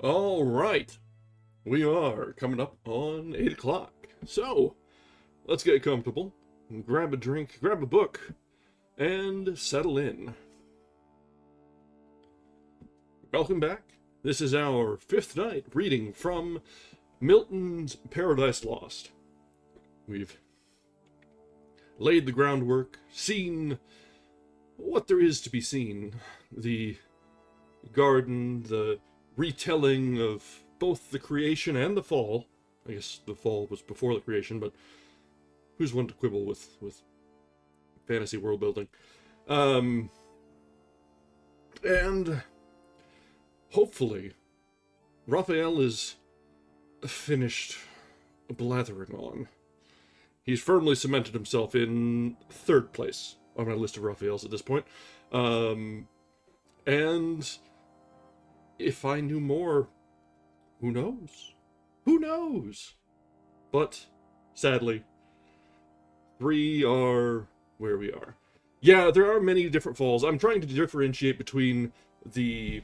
All right, we are coming up on 8 o'clock. So, let's get comfortable, grab a drink, grab a book, and settle in. Welcome back. This is our 5th night reading from Milton's Paradise Lost. We've laid the groundwork, seen what there is to be seen. The garden, the retelling of both the creation and the fall. I guess the fall was before the creation, but who's one to quibble with fantasy world building? And hopefully Raphael is finished blathering on. He's firmly cemented himself in 3rd place on my list of Raphaels at this point. And if I knew more, who knows? Who knows? But, sadly, 3 are where we are. Yeah, there are many different falls. I'm trying to differentiate between the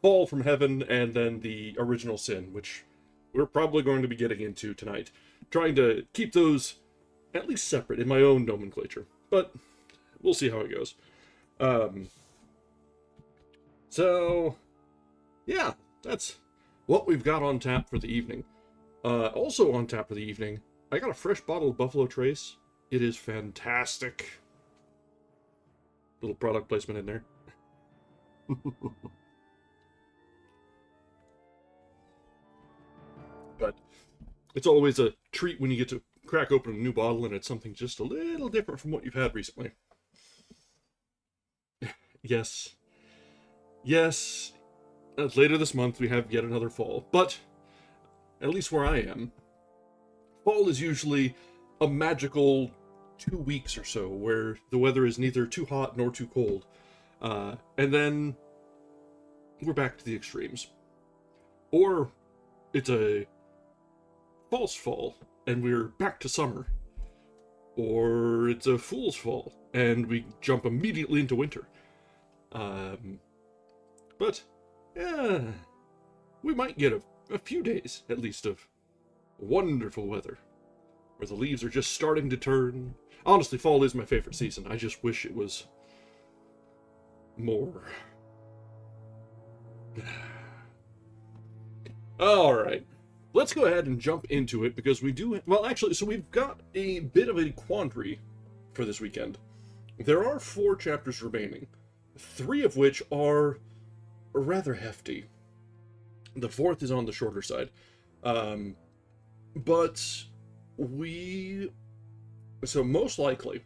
fall from heaven and then the original sin, which we're probably going to be getting into tonight. Trying to keep those at least separate in my own nomenclature. But we'll see how it goes. So, yeah, that's what we've got on tap for the evening. Also on tap for the evening, I got a fresh bottle of Buffalo Trace. It is fantastic. Little product placement in there. But it's always a treat when you get to crack open a new bottle and it's something just a little different from what you've had recently. Yes. Yes, later this month we have yet another fall, but at least where I am, fall is usually a magical 2 weeks or so where the weather is neither too hot nor too cold, and then we're back to the extremes. Or it's a false fall and we're back to summer, or it's a fool's fall and we jump immediately into winter. But, yeah, we might get a few days, at least, of wonderful weather, where the leaves are just starting to turn. Honestly, fall is my favorite season. I just wish it was more. Alright, let's go ahead and jump into it, because we do... Well, actually, so we've got a bit of a quandary for this weekend. There are 4 chapters remaining, 3 of which are rather hefty. The 4th is on the shorter side. But so most likely,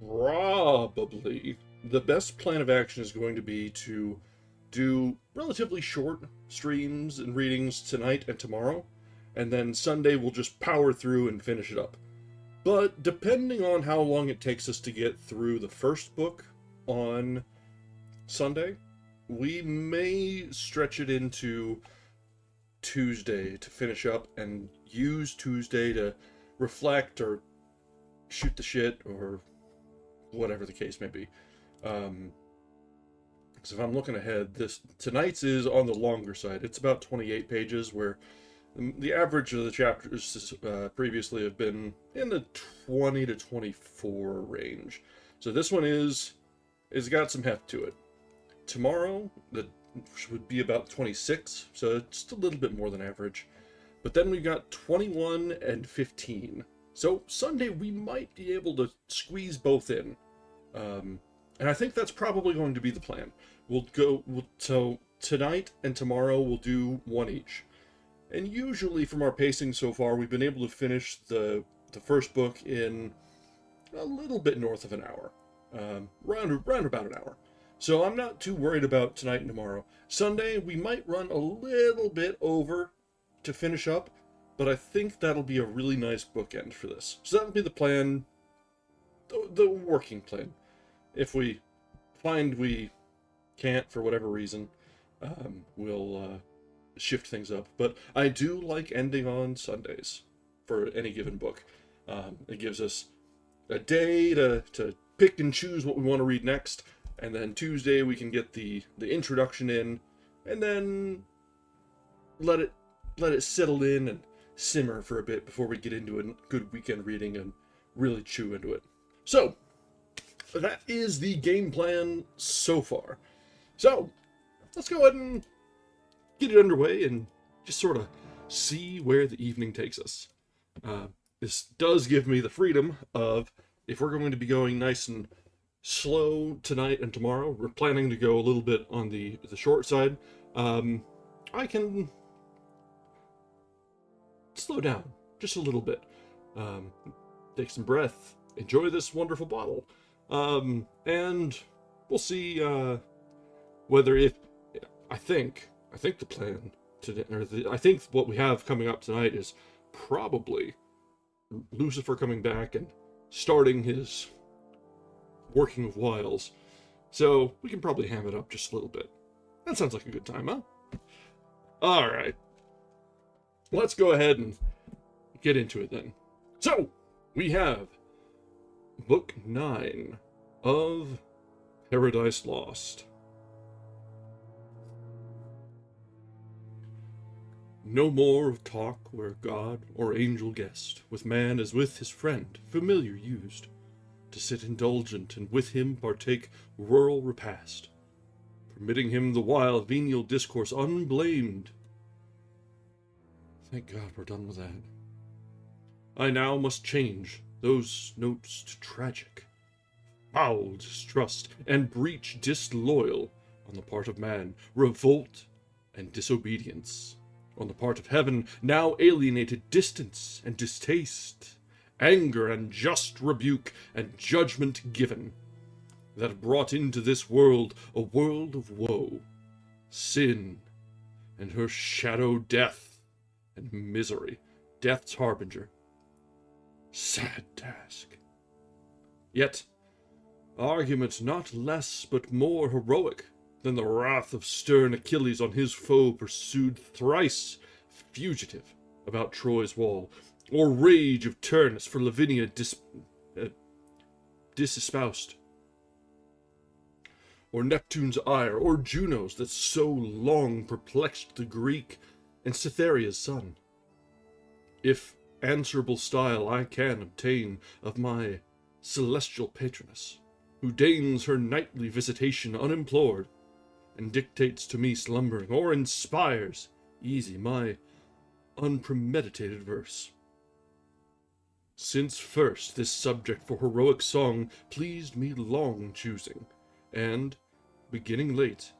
probably, the best plan of action is going to be to do relatively short streams and readings tonight and tomorrow, and then Sunday we'll just power through and finish it up. But depending on how long it takes us to get through the first book on Sunday, we may stretch it into Tuesday to finish up and use Tuesday to reflect or shoot the shit or whatever the case may be. Because if I'm looking ahead, tonight's is on the longer side. It's about 28 pages, where the average of the chapters previously have been in the 20 to 24 range. So this one it's got some heft to it. Tomorrow, that would be about 26, so it's a little bit more than average. But then we got 21 and 15. So Sunday we might be able to squeeze both in. And I think that's probably going to be the plan. So tonight and tomorrow we'll do 1 each. And usually from our pacing so far, we've been able to finish the first book in a little bit north of an hour. Round about an hour. So I'm not too worried about tonight and tomorrow. Sunday, we might run a little bit over to finish up, but I think that'll be a really nice bookend for this. So that'll be the plan, the working plan. If we find we can't for whatever reason, we'll shift things up. But I do like ending on Sundays for any given book. It gives us a day to pick and choose what we want to read next, and then Tuesday we can get the introduction in, and then let it settle in and simmer for a bit before we get into a good weekend reading and really chew into it. So, that is the game plan so far. So, let's go ahead and get it underway and just sort of see where the evening takes us. This does give me the freedom of, if we're going to be going nice and slow tonight and tomorrow, we're planning to go a little bit on the short side, I can slow down just a little bit, take some breath, enjoy this wonderful bottle, and we'll see whether I think the plan today, I think what we have coming up tonight is probably Lucifer coming back and starting his working of wiles. So we can probably ham it up just a little bit. That sounds like a good time, huh? Alright. Let's go ahead and get into it then. So, we have Book 9 of Paradise Lost. No more of talk where God or angel guest, with man as with his friend, familiar used, to sit indulgent and with him partake rural repast, permitting him the while venial discourse unblamed. Thank God we're done with that. I now must change those notes to tragic, foul distrust and breach disloyal on the part of man, revolt and disobedience. On the part of heaven, now alienated distance and distaste, anger and just rebuke and judgment given, that brought into this world a world of woe, sin, and her shadow death, and misery, death's harbinger. Sad task. Yet, argument not less but more heroic than the wrath of stern Achilles on his foe pursued thrice fugitive about Troy's wall, or rage of Turnus for Lavinia disespoused, or Neptune's ire, or Juno's that so long perplexed the Greek, and Cytherea's son. If answerable style I can obtain of my celestial patroness, who deigns her nightly visitation unimplored, and dictates to me slumbering, or inspires easy my unpremeditated verse. Since first this subject for heroic song pleased me long choosing, and, beginning late,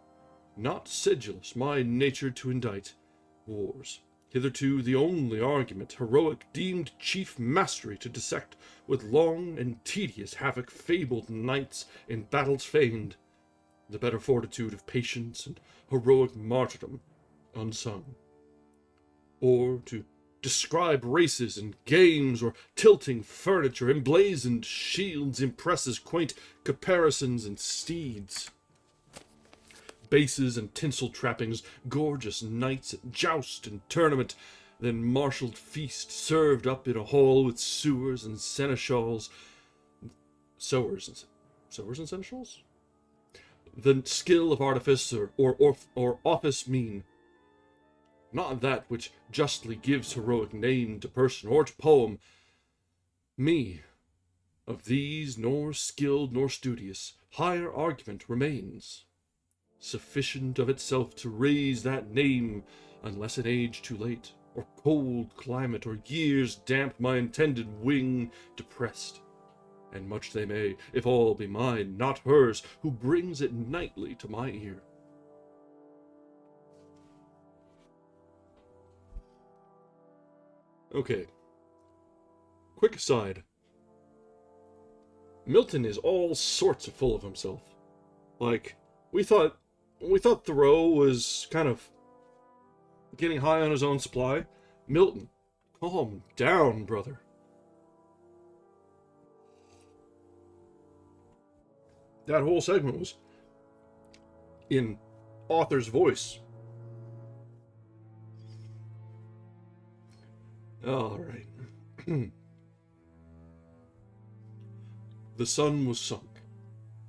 not sedulous my nature to indite, wars, hitherto the only argument heroic deemed chief mastery to dissect, with long and tedious havoc fabled knights in battles feigned, the better fortitude of patience and heroic martyrdom unsung. Or to describe races and games, or tilting furniture, emblazoned shields, impresses, quaint caparisons and steeds, bases and tinsel trappings, gorgeous knights at joust and tournament, then marshalled feast served up in a hall with sewers and seneschals, sewers and seneschals? The skill of artifice or office mean, not that which justly gives heroic name to person or to poem. Me, of these nor skilled nor studious, higher argument remains, sufficient of itself to raise that name, unless in age too late, or cold climate, or years damp my intended wing depressed. And much they may, if all be mine, not hers, who brings it nightly to my ear. Okay. Quick aside. Milton is all sorts of full of himself. Like, we thought Thoreau was kind of getting high on his own supply. Milton, calm down, brother. That whole segment was in author's voice. All right. The sun was sunk,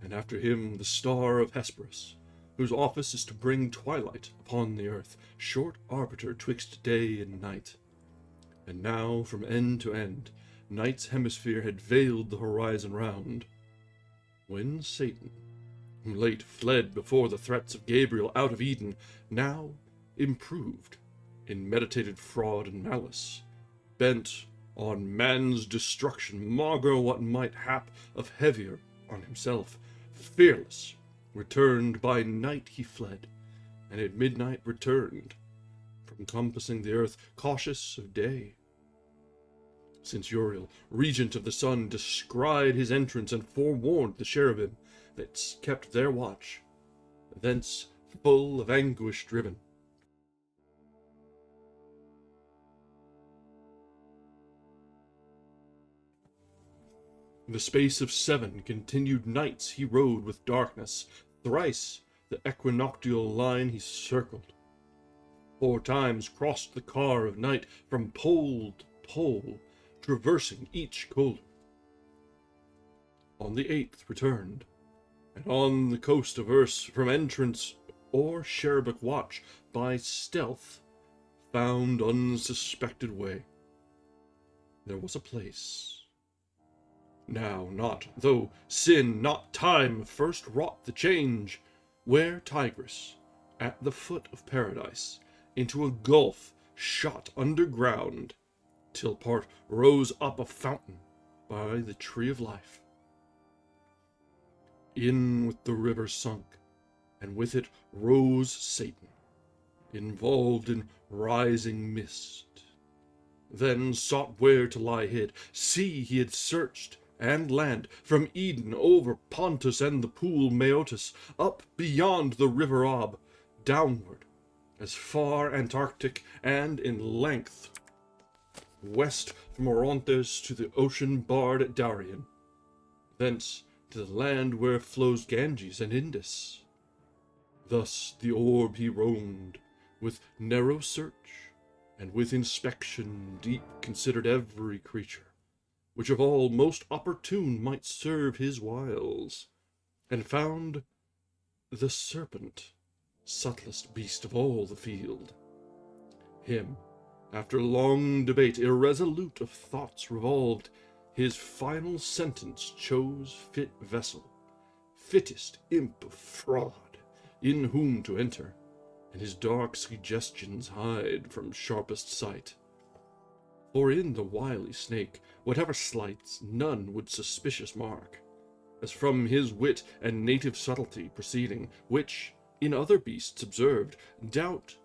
and after him the star of Hesperus, whose office is to bring twilight upon the earth, short arbiter twixt day and night. And now from end to end, night's hemisphere had veiled the horizon round, when Satan, who late fled before the threats of Gabriel out of Eden, now improved in meditated fraud and malice, bent on man's destruction, maugre what might hap of heavier on himself. Fearless, returned by night he fled, and at midnight returned, from compassing the earth, cautious of day. Since Uriel, regent of the sun, descried his entrance and forewarned the cherubim that kept their watch, thence full of anguish driven, the space of 7 continued nights he rode with darkness. Thrice the equinoctial line he circled. 4 times crossed the car of night from pole to pole, traversing each color. On the 8th returned, and on the coast of Erse, from entrance or cherubic watch, by stealth found unsuspected way. There was a place. Now not, though sin, not time, first wrought the change, where Tigris, at the foot of paradise, into a gulf shot underground, till part rose up a fountain by the tree of life. In with the river sunk, and with it rose Satan, involved in rising mist. Then sought where to lie hid. Sea he had searched, and land, from Eden over Pontus and the pool Maeotis, up beyond the river Ob, downward, as far Antarctic, and in length west from Orontes to the ocean-barred Darien, thence to the land where flows Ganges and Indus. Thus the orb he roamed, with narrow search, and with inspection deep considered every creature, which of all most opportune might serve his wiles, and found the serpent, subtlest beast of all the field. Him, after long debate, irresolute of thoughts revolved, his final sentence chose fit vessel, fittest imp of fraud, in whom to enter, and his dark suggestions hide from sharpest sight. For in the wily snake, whatever slights, none would suspicious mark, as from his wit and native subtlety proceeding, which, in other beasts observed, doubt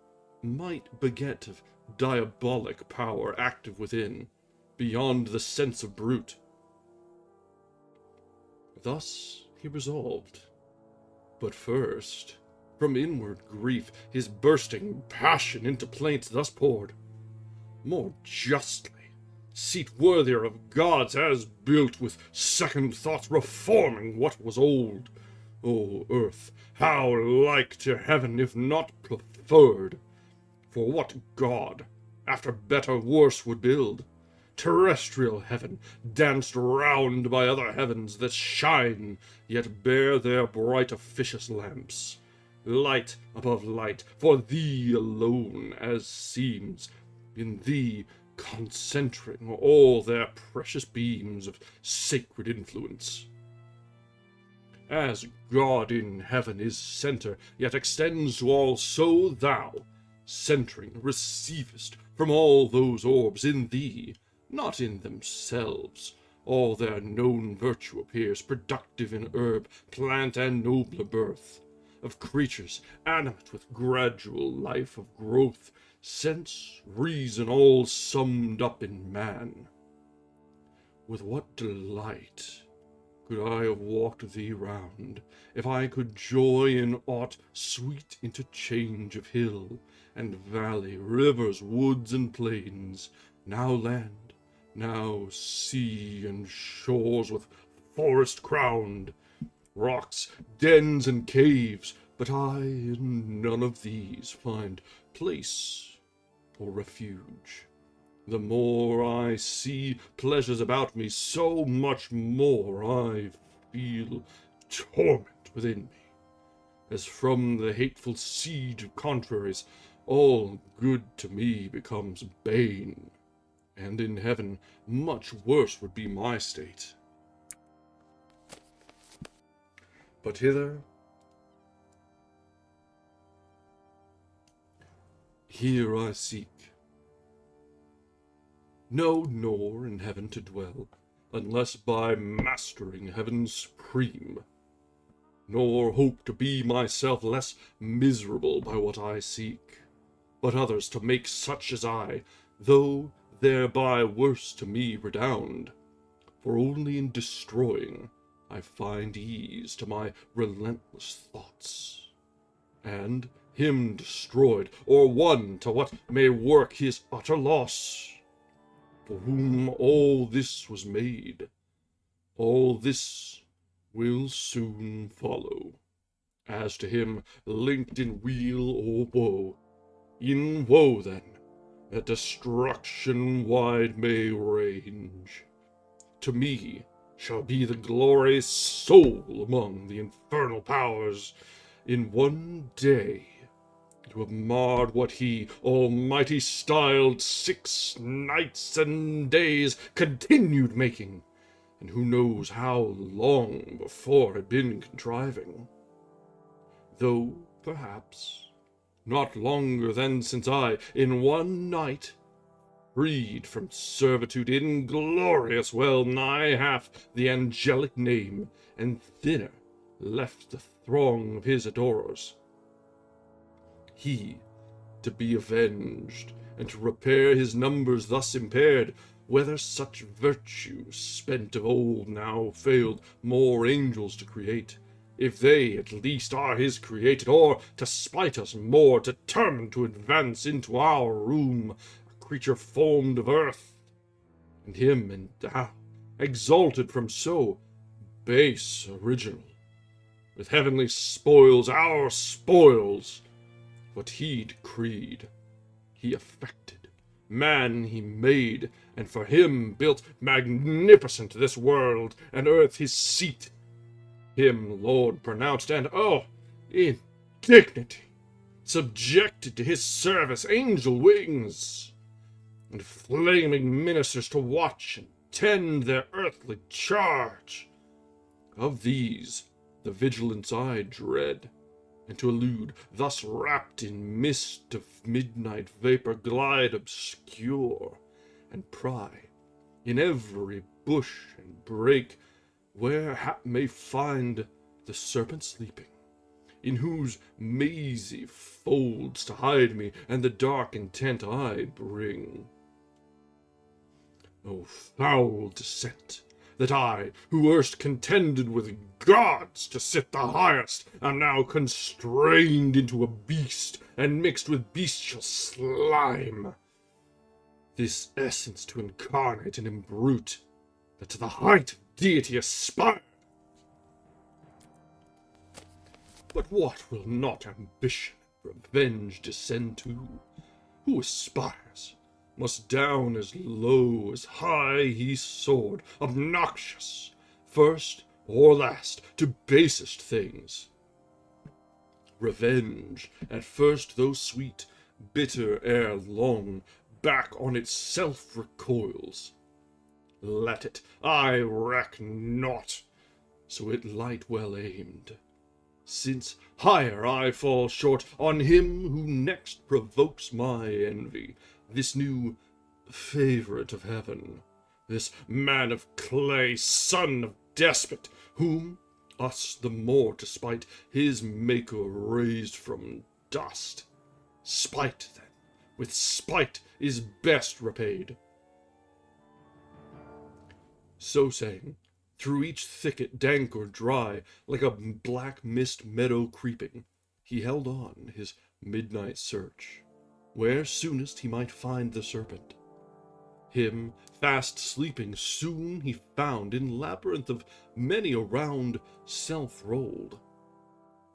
might beget of diabolic power active within, beyond the sense of brute. Thus he resolved, but first, from inward grief, his bursting passion into plaints thus poured: more justly, seat worthier of gods, as built with second thoughts, reforming what was old. O earth, how like to heaven, if not preferred! For what god, after better worse, would build? Terrestrial heaven, danced round by other heavens that shine, yet bear their bright officious lamps. Light above light, for thee alone, as seems, in thee concentring all their precious beams of sacred influence. As God in heaven is center, yet extends to all, so thou, centering, receivest from all those orbs in thee, not in themselves, all their known virtue appears, productive in herb, plant, and nobler birth, of creatures animate with gradual life of growth, sense, reason, all summed up in man. With what delight could I have walked thee round, if I could joy in aught sweet interchange of hill and valley, rivers, woods, and plains, now land, now sea, and shores with forest crowned, rocks, dens, and caves, but I in none of these find place or refuge. The more I see pleasures about me, so much more I feel torment within me, as from the hateful siege of contraries, all good to me becomes bane, and in heaven much worse would be my state. But hither, here I seek, no nor in heaven to dwell, unless by mastering heaven supreme, nor hope to be myself less miserable by what I seek, but others to make such as I, though thereby worse to me redound, for only in destroying I find ease to my relentless thoughts, and him destroyed, or won to what may work his utter loss, for whom all this was made, all this will soon follow. As to him linked in weal or woe, in woe then, that destruction wide may range, to me shall be the glorious soul among the infernal powers, in one day to have marred what he, almighty, styled 6 nights and days continued making, and who knows how long before had been contriving, though perhaps not longer than since I, in one night, freed from servitude inglorious, well nigh half the angelic name, and thinner left the throng of his adorers. He, to be avenged, and to repair his numbers thus impaired, whether such virtue spent of old now failed more angels to create, if they at least are his created, or, to spite us more, determined to advance into our room, creature formed of earth, and him endowed, exalted from so base original, with heavenly spoils, our spoils, what he decreed, he effected, man he made, and for him built magnificent this world, and earth his seat, him Lord pronounced, and in dignity, subjected to his service angel wings, and flaming ministers to watch and tend their earthly charge. Of these the vigilance I dread, and to elude, thus wrapped in mist of midnight vapor, glide obscure, and pry in every bush and brake, where hap may find the serpent sleeping, in whose mazy folds to hide me, and the dark intent I bring. O foul descent, that I, who erst contended with gods to sit the highest, am now constrained into a beast, and mixed with bestial slime, this essence to incarnate and imbrute, that to the height of deity aspire. But what will not ambition and revenge descend to? Who aspires must down as low as high he soared, obnoxious, first or last, to basest things. Revenge, at first though sweet, bitter ere long, back on itself recoils. Let it, I reck not, so it light well aimed, since higher I fall short on him who next provokes my envy, this new favorite of heaven, this man of clay, son of despot, whom us the more to spite his maker raised from dust. Spite, then, with spite is best repaid. So saying, through each thicket, dank or dry, like a black mist meadow creeping, he held on his midnight search, where soonest he might find the serpent. Him, fast sleeping, soon he found in labyrinth of many a round self-rolled,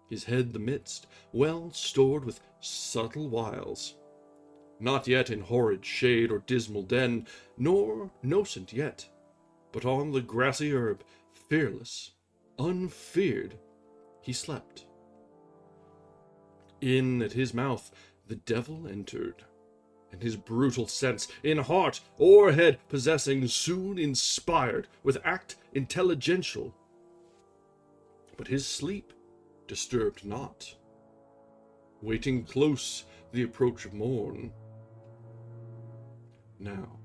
his head the midst, well stored with subtle wiles, not yet in horrid shade or dismal den, nor nocent yet, but on the grassy herb, fearless, unfeared, he slept. In at his mouth the devil entered, and his brutal sense, in heart or head possessing, soon inspired with act intelligential. But his sleep disturbed not, waiting close the approach of morn. Now,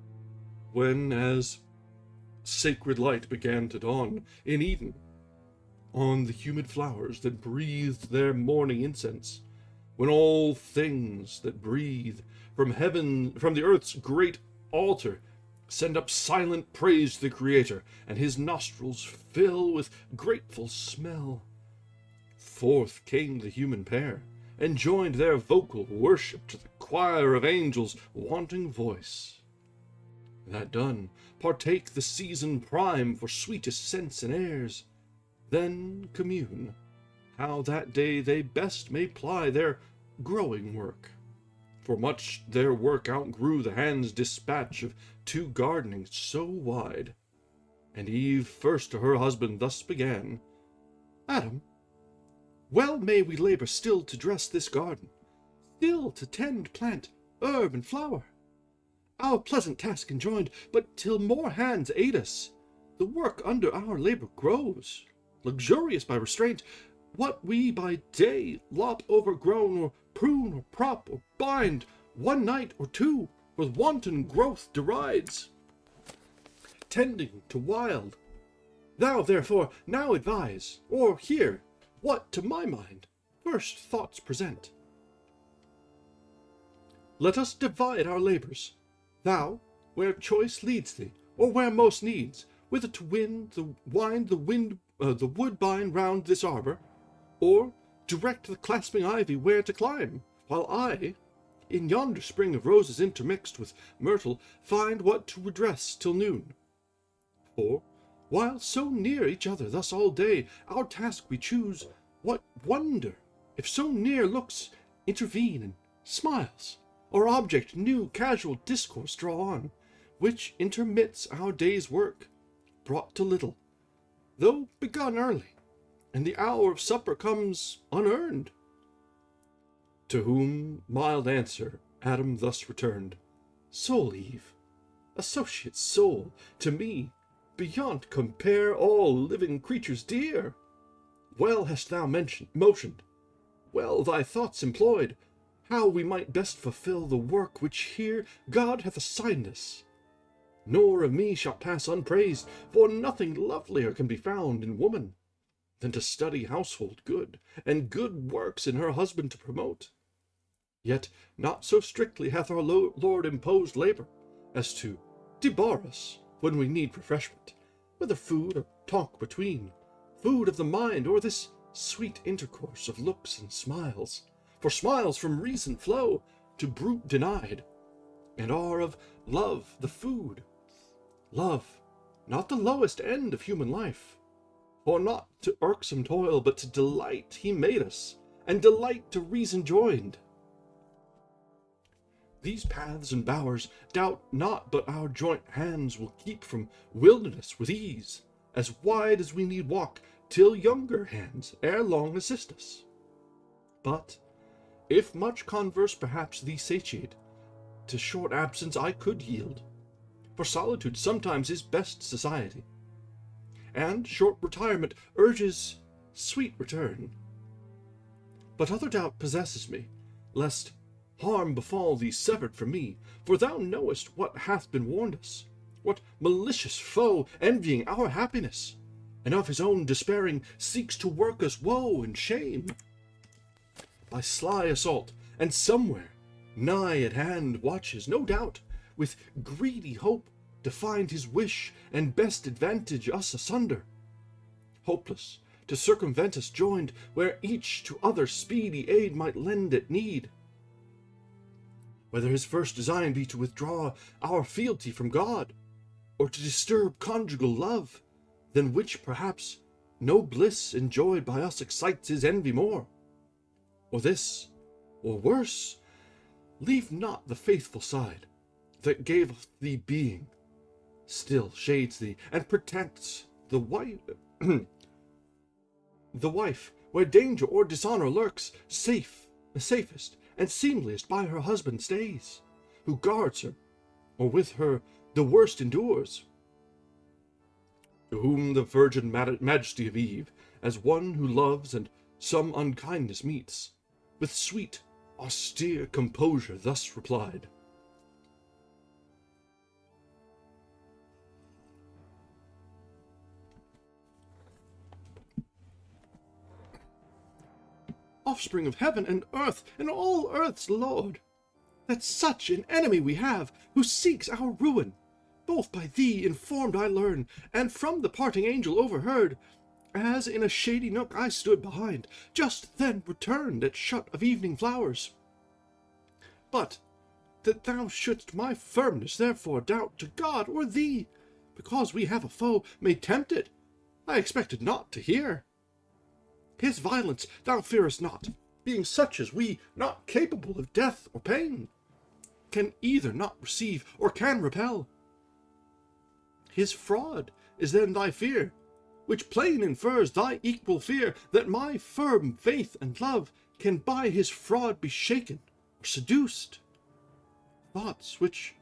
when as sacred light began to dawn in Eden, on the humid flowers that breathed their morning incense, when all things that breathe from the earth's great altar, send up silent praise to the Creator, and his nostrils fill with grateful smell, forth came the human pair, and joined their vocal worship to the choir of angels' wanting voice. That done, partake the season prime for sweetest scents and airs, then commune how that day they best may ply their growing work. For much their work outgrew the hand's dispatch of two gardenings so wide. And Eve first to her husband thus began, Adam, well may we labor still to dress this garden, still to tend plant, herb, and flower. Our pleasant task enjoined, but till more hands aid us, the work under our labor grows, luxurious by restraint. What we by day lop overgrown, or prune, or prop, or bind, one night or two with wanton growth derides, tending to wild. Thou therefore now advise, or hear, what to my mind first thoughts present. Let us divide our labors, thou where choice leads thee, or where most needs, whether to wind the woodbine round this arbor, or direct the clasping ivy where to climb, while I, in yonder spring of roses intermixed with myrtle, find what to redress till noon. For, while so near each other thus all day, our task we choose, what wonder if so near looks intervene and smiles, or object new casual discourse draw on, which intermits our day's work, brought to little, though begun early, and the hour of supper comes unearned. To whom mild answer Adam thus returned, Soul, Eve, associate soul, to me, beyond compare all living creatures dear. Well hast thou motioned, well thy thoughts employed, how we might best fulfill the work which here God hath assigned us. Nor of me shall pass unpraised, for nothing lovelier can be found in woman than to study household good, and good works in her husband to promote. Yet not so strictly hath our Lord imposed labor, as to debar us when we need refreshment, whether food or talk between, food of the mind, or this sweet intercourse of looks and smiles. For smiles from reason flow, to brute denied, and are of love the food. Love, not the lowest end of human life, for not to irksome toil, but to delight he made us, and delight to reason joined. These paths and bowers, doubt not but our joint hands will keep from wilderness with ease, as wide as we need walk, till younger hands ere long assist us. But, if much converse perhaps thee satiate, to short absence I could yield, for solitude sometimes is best society, and short retirement urges sweet return. But other doubt possesses me, lest harm befall thee severed from me, for thou knowest what hath been warned us, what malicious foe, envying our happiness, and of his own despairing, seeks to work us woe and shame by sly assault, and somewhere nigh at hand watches, no doubt, with greedy hope to find his wish and best advantage us asunder, hopeless to circumvent us joined, where each to other speedy aid might lend at need. Whether his first design be to withdraw our fealty from God, or to disturb conjugal love, than which perhaps no bliss enjoyed by us excites his envy more. Or this, or worse, leave not the faithful side that gave thee being, still shades thee and protects the the wife, where danger or dishonor lurks, safest and seemliest by her husband stays, who guards her, or with her the worst endures. To whom the virgin majesty of Eve, as one who loves and some unkindness meets, with sweet, austere composure thus replied. Offspring of heaven and earth, and all earth's lord, that such an enemy we have, who seeks our ruin, both by thee informed I learn, and from the parting angel overheard, as in a shady nook I stood behind, just then returned at shut of evening flowers. But that thou shouldst my firmness therefore doubt to God or thee, because we have a foe may tempt it, I expected not to hear. His violence thou fearest not, being such as we, not capable of death or pain, can either not receive or can repel. His fraud is then thy fear, which plain infers thy equal fear that my firm faith and love can by his fraud be shaken or seduced. Thoughts which,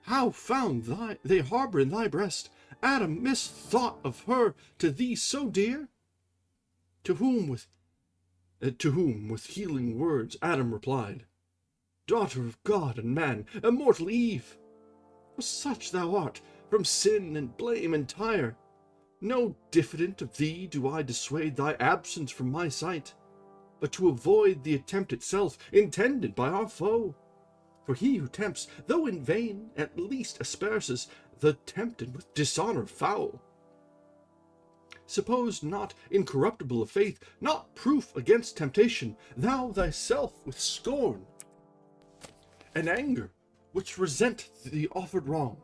how found they harbor in thy breast, Adam misthought of her to thee so dear? To whom with healing words Adam replied, Daughter of God and man, immortal Eve, for such thou art, from sin and blame entire. No diffident of thee do I dissuade thy absence from my sight, but to avoid the attempt itself intended by our foe. For he who tempts, though in vain, at least asperses the tempted with dishonor foul. Suppose not incorruptible of faith, not proof against temptation, thou thyself with scorn and anger, which resent the offered wrong.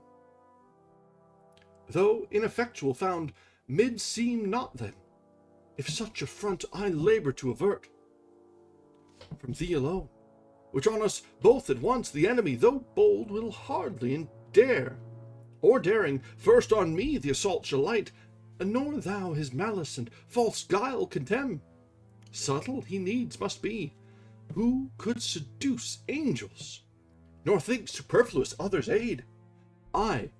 Though ineffectual found, mid seem not then, if such affront I labor to avert. From thee alone, which on us both at once the enemy, though bold, will hardly dare, or daring, first on me the assault shall light, nor thou his malice and false guile contemn. Subtle he needs must be, who could seduce angels, nor think superfluous others' aid. I,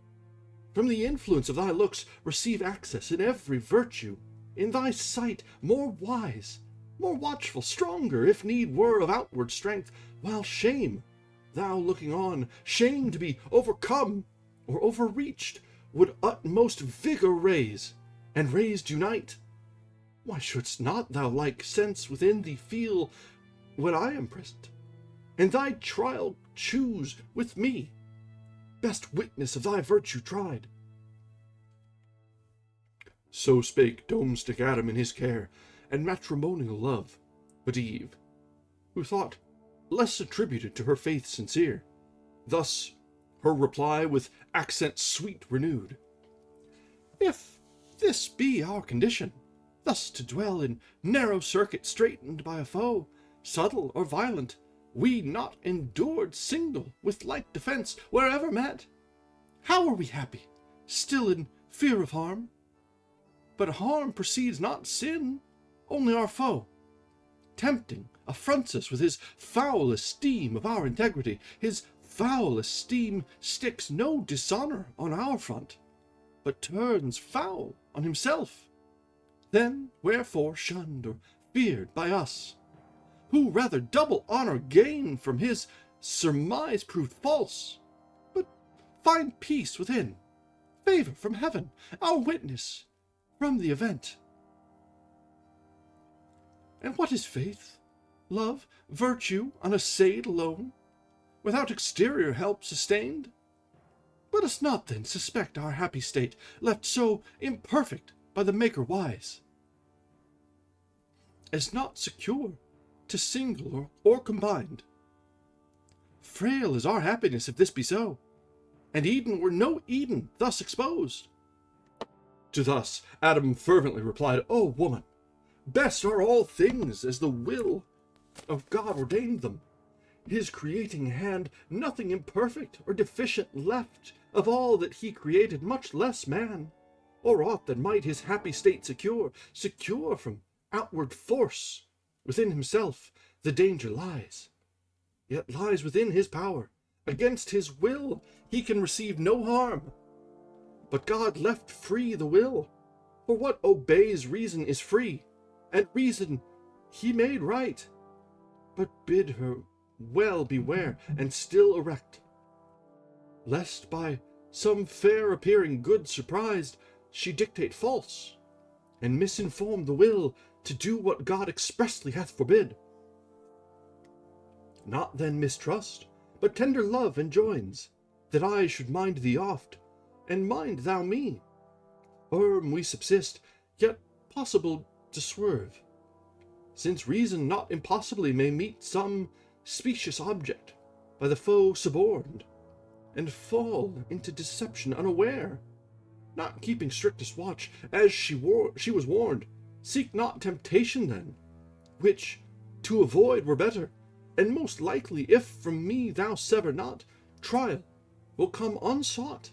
from the influence of thy looks, receive access in every virtue, in thy sight more wise, more watchful, stronger, if need were, of outward strength, while shame, thou looking on, shame to be overcome or overreached, would utmost vigor raise, and raised unite. Why shouldst not thou like sense within thee feel when I am present, and thy trial choose with me, best witness of thy virtue tried? So spake domestic Adam in his care and matrimonial love, but Eve, who thought less attributed to her faith sincere, thus her reply with accent sweet renewed: If this be our condition, thus to dwell in narrow circuit straitened by a foe, subtle or violent, we not endured single with like defense wherever met, how are we happy, still in fear of harm? But harm precedes not sin, only our foe, tempting, affronts us with his foul esteem of our integrity. His foul esteem sticks no dishonor on our front, but turns foul on himself. Then wherefore shunned or feared by us, who rather double honor gain from his surmise proved false, but find peace within, favor from heaven, our witness from the event? And what is faith, love, virtue, unassayed alone, without exterior help sustained? Let us not then suspect our happy state, left so imperfect by the Maker wise, as not secure to single or combined. Frail is our happiness if this be so, and Eden were no Eden thus exposed. To thus Adam fervently replied, O woman, best are all things as the will of God ordained them. His creating hand nothing imperfect or deficient left of all that he created, much less man, or aught that might his happy state secure from outward force. Within himself the danger lies, yet lies within his power. Against his will he can receive no harm. But God left free the will, for what obeys reason is free, and reason he made right. But bid her well beware, and still erect, lest by some fair appearing good surprised she dictate false, and misinform the will to do what God expressly hath forbid. Not then mistrust, but tender love enjoins, that I should mind thee oft, and mind thou me. Firm we subsist, yet possible to swerve, since reason not impossibly may meet some specious object by the foe suborned, and fall into deception unaware. Not keeping strictest watch, as she was warned, seek not temptation then, which to avoid were better, and most likely, if from me thou sever not, trial will come unsought.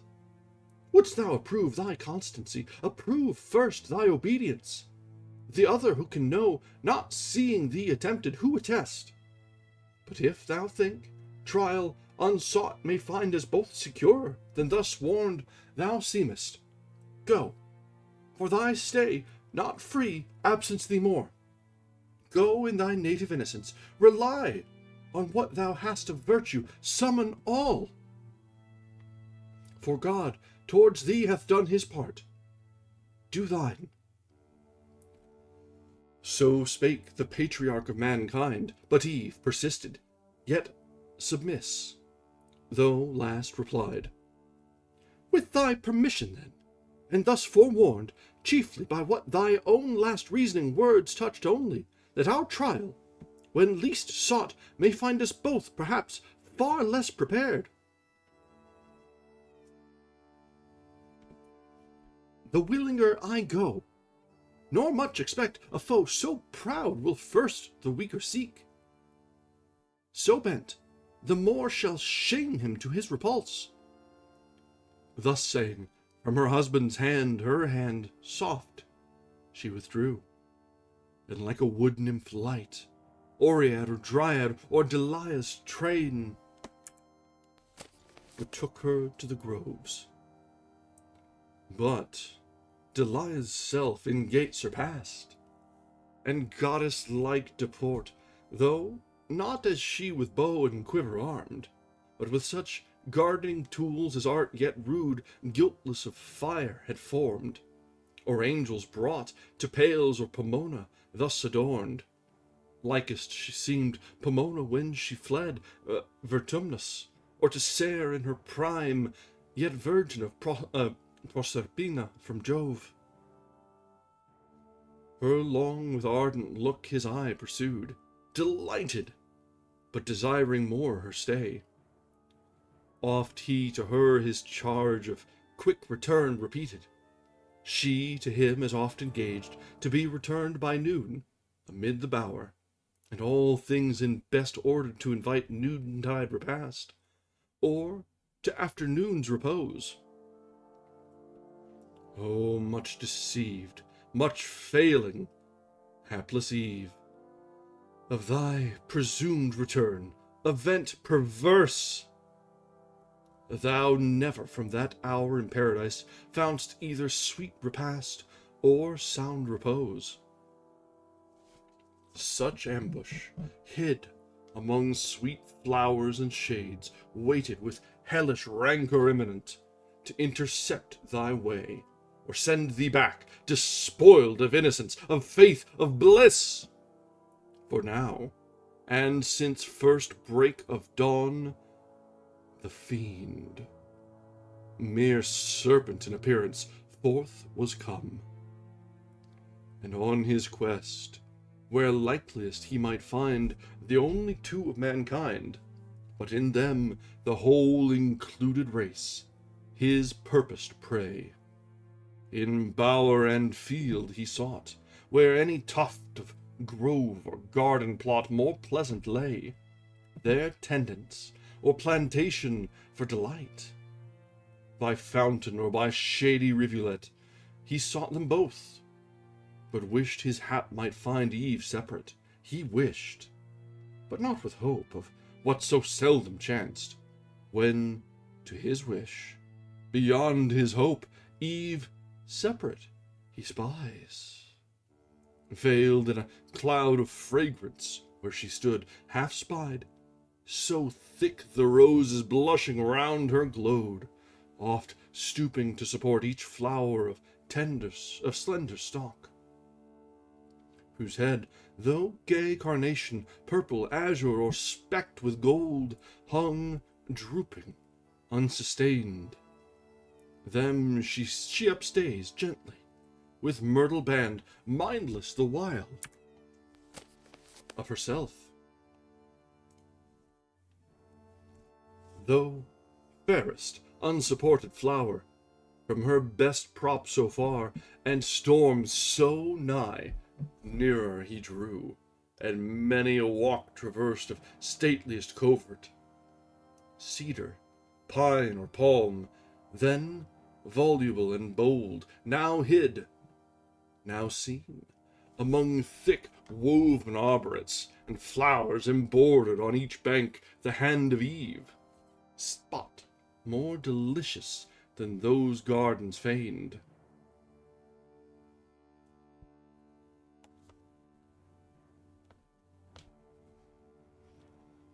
Wouldst thou approve thy constancy, approve first thy obedience. The other who can know, not seeing thee attempted, who attest. But if thou think trial unsought may find us both secure, then thus warned thou seemest. Go, for thy stay, not free, absence thee more. Go in thy native innocence, rely on what thou hast of virtue, summon all. For God towards thee hath done his part. Do thine. So spake the patriarch of mankind, but Eve persisted, yet submiss, though last replied, With thy permission then, and thus forewarned, chiefly by what thy own last reasoning words touched only, that our trial, when least sought, may find us both, perhaps, far less prepared. The willinger I go, nor much expect a foe so proud will first the weaker seek. So bent, the more shall shame him to his repulse. Thus saying, from her husband's hand, her hand soft, she withdrew, and like a wood nymph light, Oread or Dryad or Delia's train, betook her to the groves. But Delia's self in gait surpassed, and goddess-like deport, though not as she with bow and quiver armed, but with such guarding tools as art yet rude, guiltless of fire, had formed, or angels brought to Pales or Pomona thus adorned. Likest she seemed Pomona when she fled, Vertumnus, or to Ser in her prime, yet virgin of Proserpina from Jove. Her long with ardent look his eye pursued, delighted, but desiring more her stay. Oft he to her his charge of quick return repeated, she to him as oft engaged to be returned by noon amid the bower, and all things in best order to invite noontide repast, or to afternoon's repose. Oh, much deceived, much failing, hapless Eve, of thy presumed return, event perverse! Thou never from that hour in paradise foundst either sweet repast or sound repose. Such ambush, hid among sweet flowers and shades, waited with hellish rancor imminent to intercept thy way, or send thee back despoiled of innocence, of faith, of bliss. For now, and since first break of dawn, the fiend, mere serpent in appearance, forth was come, and on his quest, where likeliest he might find the only two of mankind, but in them the whole included race, his purposed prey. In bower and field he sought, where any tuft of grove or garden plot more pleasant lay, their tendance or plantation for delight. By fountain or by shady rivulet, he sought them both. but wished his hap might find Eve separate. He wished, but not with hope of what so seldom chanced, when, to his wish, beyond his hope, Eve separate he spies. Veiled in a cloud of fragrance, where she stood, half spied, so thick the roses blushing round her glowed, oft stooping to support each flower of slender stalk, whose head, though gay carnation, purple, azure, or specked with gold, hung drooping, unsustained. Them she upstays gently, with myrtle band, mindless the while of herself. Though fairest, unsupported flower, from her best prop so far, and storm so nigh, nearer he drew, and many a walk traversed of stateliest covert, cedar, pine, or palm, then voluble and bold, now hid, now seen, among thick woven arborets, and flowers embroidered on each bank, the hand of Eve, spot more delicious than those gardens feigned.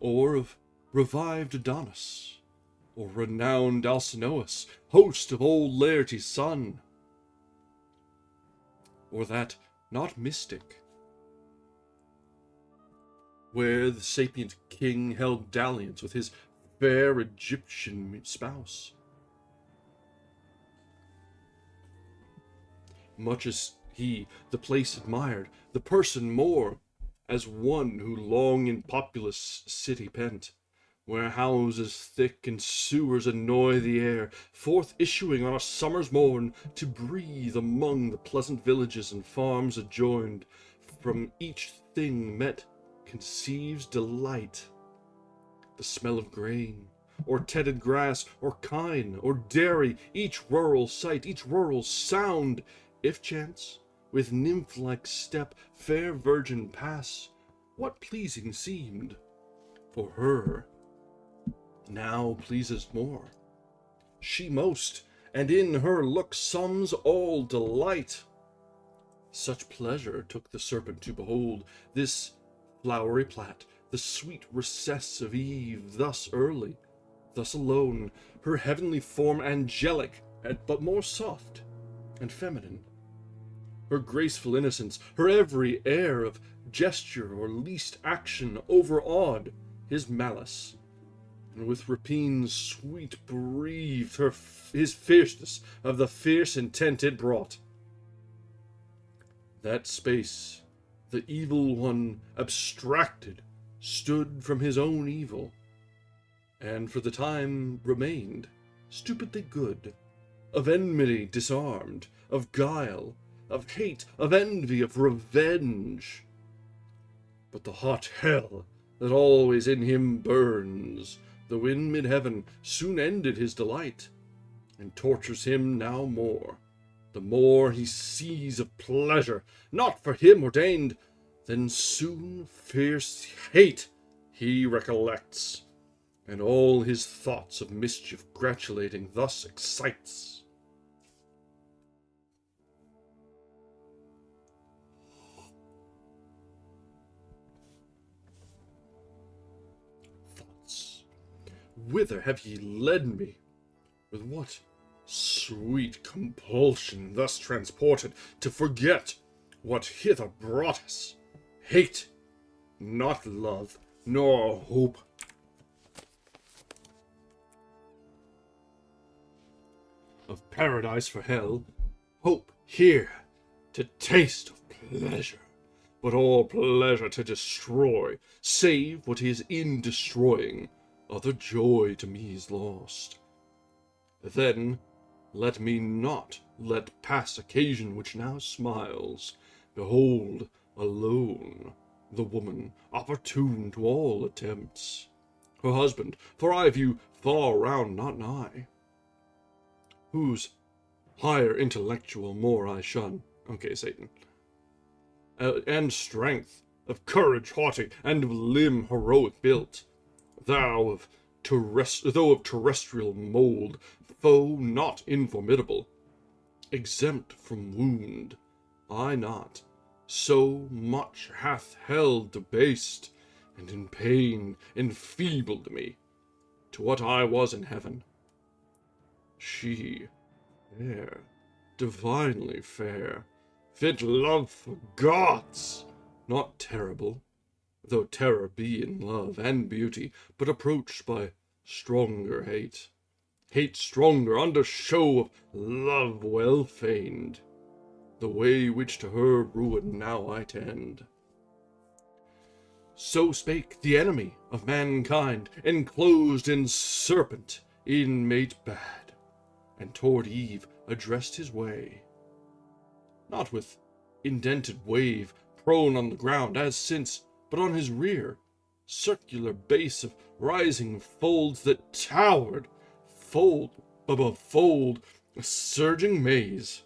Or of revived Adonis, or renowned Alcinous, host of old Laertes' son, or that not mystic, where the sapient king held dalliance with his fair Egyptian spouse. Much as he the place admired, the person more, as one who long in populous city pent, where houses thick and sewers annoy the air, forth issuing on a summer's morn to breathe among the pleasant villages and farms adjoined, from each thing met conceives delight. The smell of grain, or tedded grass, or kine, or dairy, each rural sight, each rural sound, if chance, with nymph-like step, fair virgin pass, what pleasing seemed, for her now pleases more. She most, and in her look sums all delight. Such pleasure took the serpent to behold this flowery plat, the sweet recess of Eve, thus early, thus alone, her heavenly form angelic, but more soft and feminine. Her graceful innocence, her every air of gesture or least action overawed his malice, and with rapine sweet breathed his fierceness of the fierce intent it brought. That space the evil one abstracted stood from his own evil, and for the time remained stupidly good, of enmity disarmed, of guile, of hate, of envy, of revenge. But the hot hell that always in him burns, though in mid-heaven, soon ended his delight, and tortures him now more, the more he sees of pleasure, not for him ordained, then soon fierce hate he recollects, and all his thoughts of mischief gratulating thus excites. Whither have ye led me? With what sweet compulsion thus transported, to forget what hither brought us? Hate, not love, nor hope. Of paradise for hell, hope here to taste of pleasure, but all pleasure to destroy, save what is in destroying. Other joy to me is lost. Then let me not let pass occasion which now smiles. Behold, alone, the woman, opportune to all attempts. Her husband, for I view far round, not nigh, whose higher intellectual more I shun. Okay, Satan. and strength, of courage haughty, and of limb heroic built. Though of terrestrial mould, foe not informidable, exempt from wound, I not, so much hath hell debased, and in pain enfeebled me, to what I was in heaven. She, fair, divinely fair, fit love for gods, not terrible, though terror be in love and beauty, but approached by stronger hate. Hate stronger, under show of love well feigned, the way which to her ruin now I tend. So spake the enemy of mankind, enclosed in serpent, inmate bad, and toward Eve addressed his way. Not with indented wave, prone on the ground as since, but on his rear, circular base of rising folds that towered, fold above fold, a surging maze.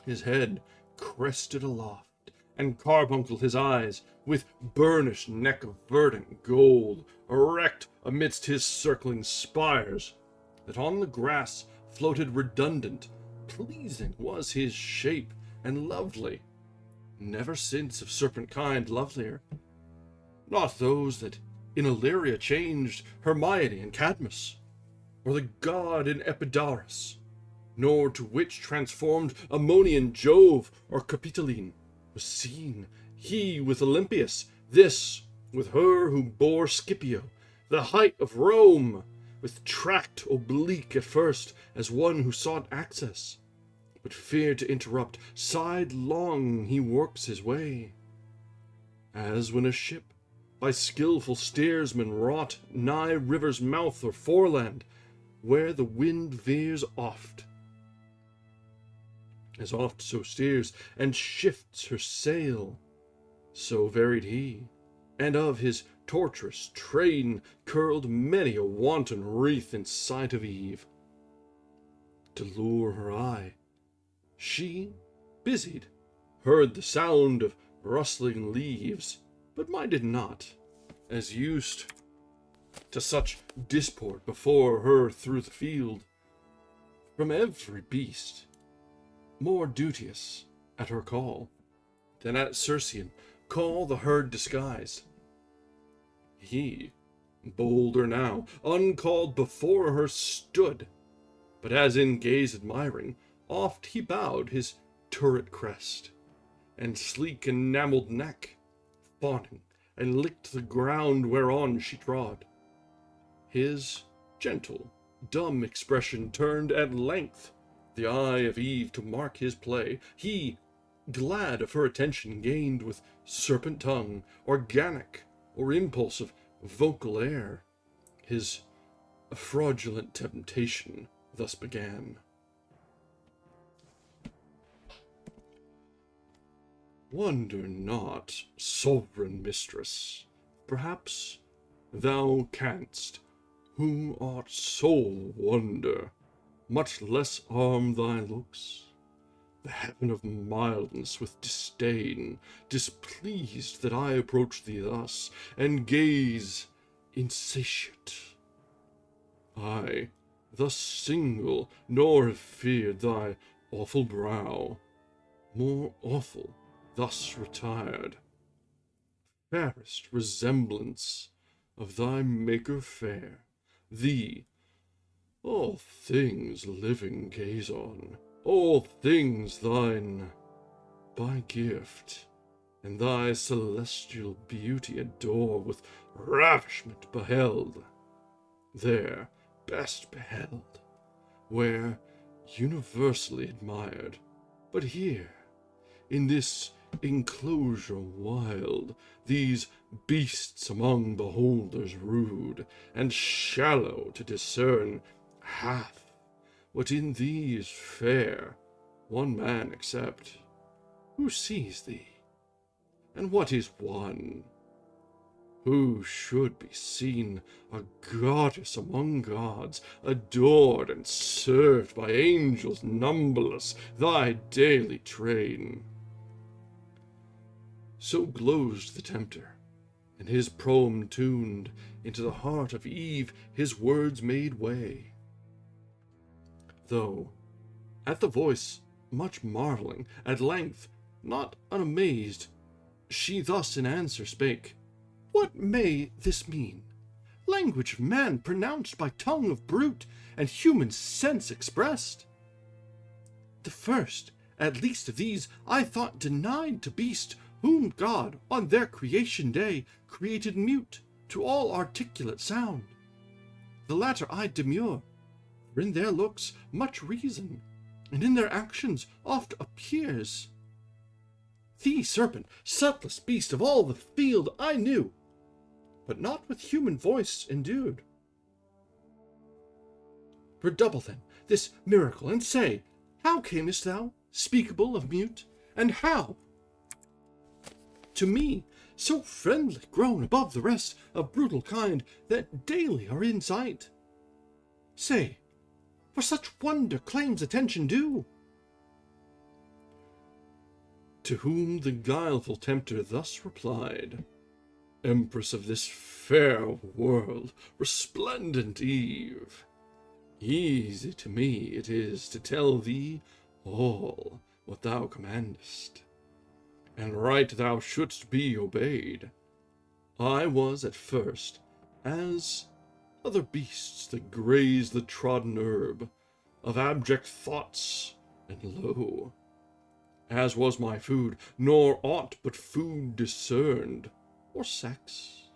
His head crested aloft, and carbuncle his eyes, with burnished neck of verdant gold, erect amidst his circling spires, that on the grass floated redundant. Pleasing was his shape, and lovely, never since of serpent kind lovelier. Not those that in Illyria changed Hermione and Cadmus, or the god in Epidaurus, nor to which transformed Ammonian Jove or Capitoline was seen, he with Olympias, this with her who bore Scipio, the height of Rome, with tract oblique at first, as one who sought access, but feared to interrupt, sidelong he works his way, as when a ship, by skilful steersmen wrought, nigh river's mouth or foreland, where the wind veers oft, as oft so steers, and shifts her sail, so varied he, and of his tortuous train curled many a wanton wreath in sight of Eve. To lure her eye, she, busied, heard the sound of rustling leaves, but minded not, as used to such disport before her through the field, from every beast, more duteous at her call, than at Circean call the herd disguised. He, bolder now, uncalled before her stood, but as in gaze admiring, oft he bowed his turret crest, and sleek enamelled neck, fawning, and licked the ground whereon she trod. His gentle, dumb expression turned at length the eye of Eve to mark his play. He, glad of her attention, gained with serpent tongue, organic or impulse of vocal air, his fraudulent temptation thus began. Wonder not, sovereign mistress, perhaps thou canst, who art sole wonder, much less arm thy looks. The heaven of mildness with disdain, displeased that I approach thee thus, and gaze insatiate. I, thus single, nor have feared thy awful brow, more awful, thus retired. Fairest resemblance of thy Maker fair, thee, all things living gaze on, all things thine by gift, and thy celestial beauty adore, with ravishment beheld, there best beheld, where universally admired, but here, in this enclosure wild, these beasts among beholders rude, and shallow to discern half what in thee is fair, one man except, who sees thee, and what is one, who should be seen a goddess among gods, adored and served by angels numberless, thy daily train. So glozed the tempter, and his proem tuned into the heart of Eve his words made way. Though, at the voice, much marvelling, at length, not unamazed, she thus in answer spake, "What may this mean? Language of man pronounced by tongue of brute, and human sense expressed? The first, at least of these, I thought denied to beast, whom God, on their creation day, created mute to all articulate sound. The latter I demur, for in their looks much reason, and in their actions oft appears. Thee, serpent, subtlest beast of all the field, I knew, but not with human voice endued. Redouble then this miracle, and say, how camest thou, speakable of mute, and how, to me, so friendly grown above the rest of brutal kind that daily are in sight? Say, for such wonder claims attention due." To whom the guileful tempter thus replied, "Empress of this fair world, resplendent Eve, easy to me it is to tell thee all what thou commandest, and right thou shouldst be obeyed. I was at first as other beasts that graze the trodden herb, of abject thoughts and low, as was my food, nor aught but food discerned, or sex,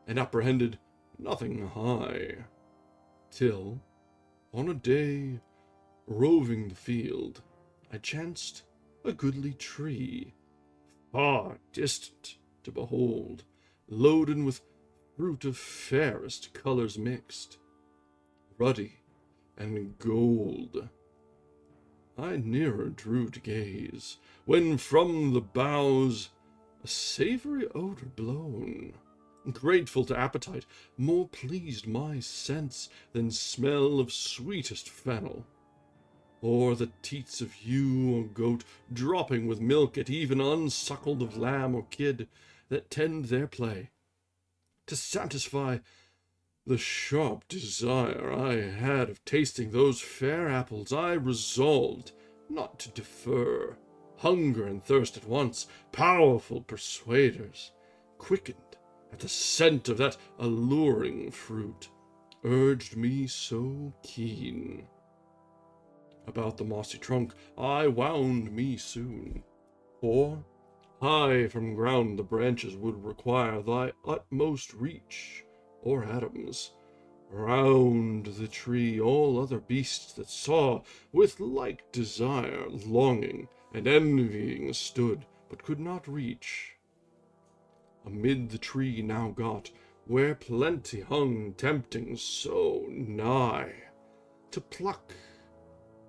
and apprehended nothing high, till, on a day, roving the field, I chanced a goodly tree, far distant to behold, loaden with fruit of fairest colours mixed, ruddy and gold. I nearer drew to gaze, when from the boughs a savoury odour blown, grateful to appetite, more pleased my sense than smell of sweetest fennel, or the teats of ewe or goat dropping with milk at even unsuckled of lamb or kid that tend their play. To satisfy the sharp desire I had of tasting those fair apples, I resolved not to defer. Hunger and thirst at once, powerful persuaders, quickened at the scent of that alluring fruit, urged me so keen. About the mossy trunk I wound me soon, for high from ground the branches would require thy utmost reach, or Adam's. Round the tree all other beasts that saw, with like desire, longing, and envying stood, but could not reach. Amid the tree now got, where plenty hung tempting so nigh, to pluck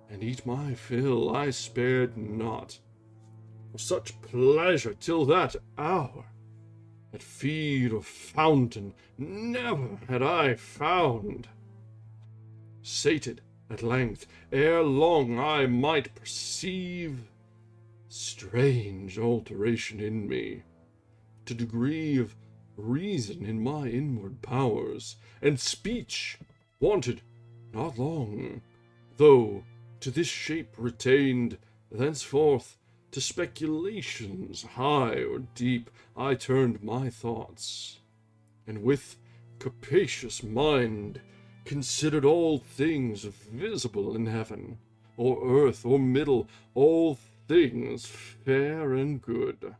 and eat my fill I spared not, for such pleasure till that hour, at feed or fountain never had I found. Sated at length, ere long I might perceive strange alteration in me, to degree of reason in my inward powers, and speech wanted not long, though to this shape retained, thenceforth to speculations high or deep I turned my thoughts, and with capacious mind considered all things visible in heaven, or earth, or middle, all things fair and good,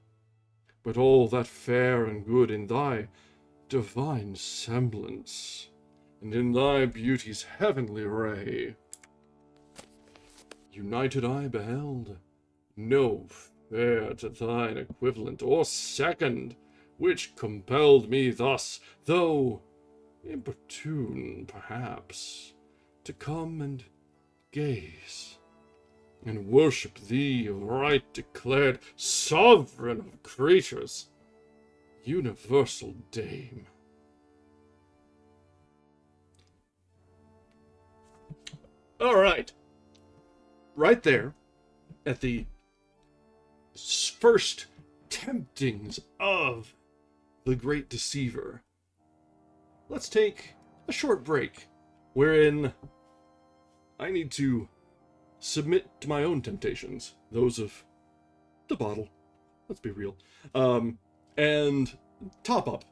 but all that fair and good in thy divine semblance, and in thy beauty's heavenly ray. United I beheld, no fair to thine equivalent or second, which compelled me thus, though importune perhaps, to come and gaze, and worship thee of right declared sovereign of creatures, universal dame. All right. Right there, at the first temptings of the great deceiver, let's take a short break wherein I need to submit to my own temptations, those of the bottle, let's be real, and top up.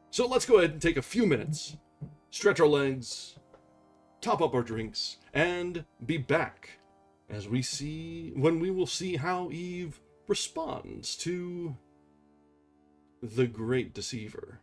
So let's go ahead and take a few minutes, stretch our legs, top up our drinks, and be back as when we will see how Eve responds to the great deceiver.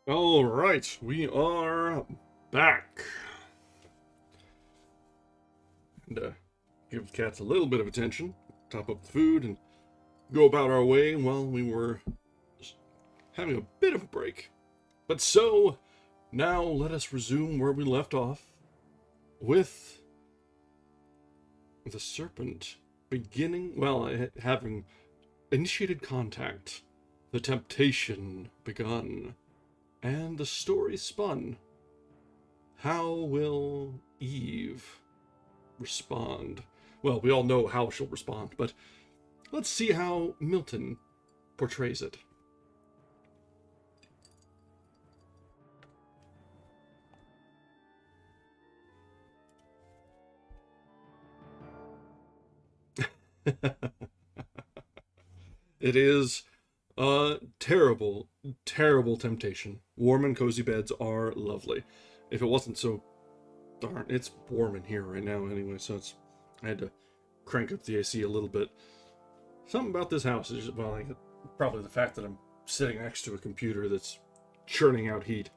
All right, we are back. And give the cats a little bit of attention, top up the food, and go about our way while we were having a bit of a break. But so, now let us resume where we left off with the serpent having initiated contact, the temptation begun, and the story spun. How will Eve respond? Well, we all know how she'll respond, but let's see how Milton portrays it. It is a terrible, terrible temptation. Warm and cozy beds are lovely. If it wasn't so darn, it's warm in here right now anyway, so I had to crank up the AC a little bit. Something about this house is, well, probably the fact that I'm sitting next to a computer that's churning out heat.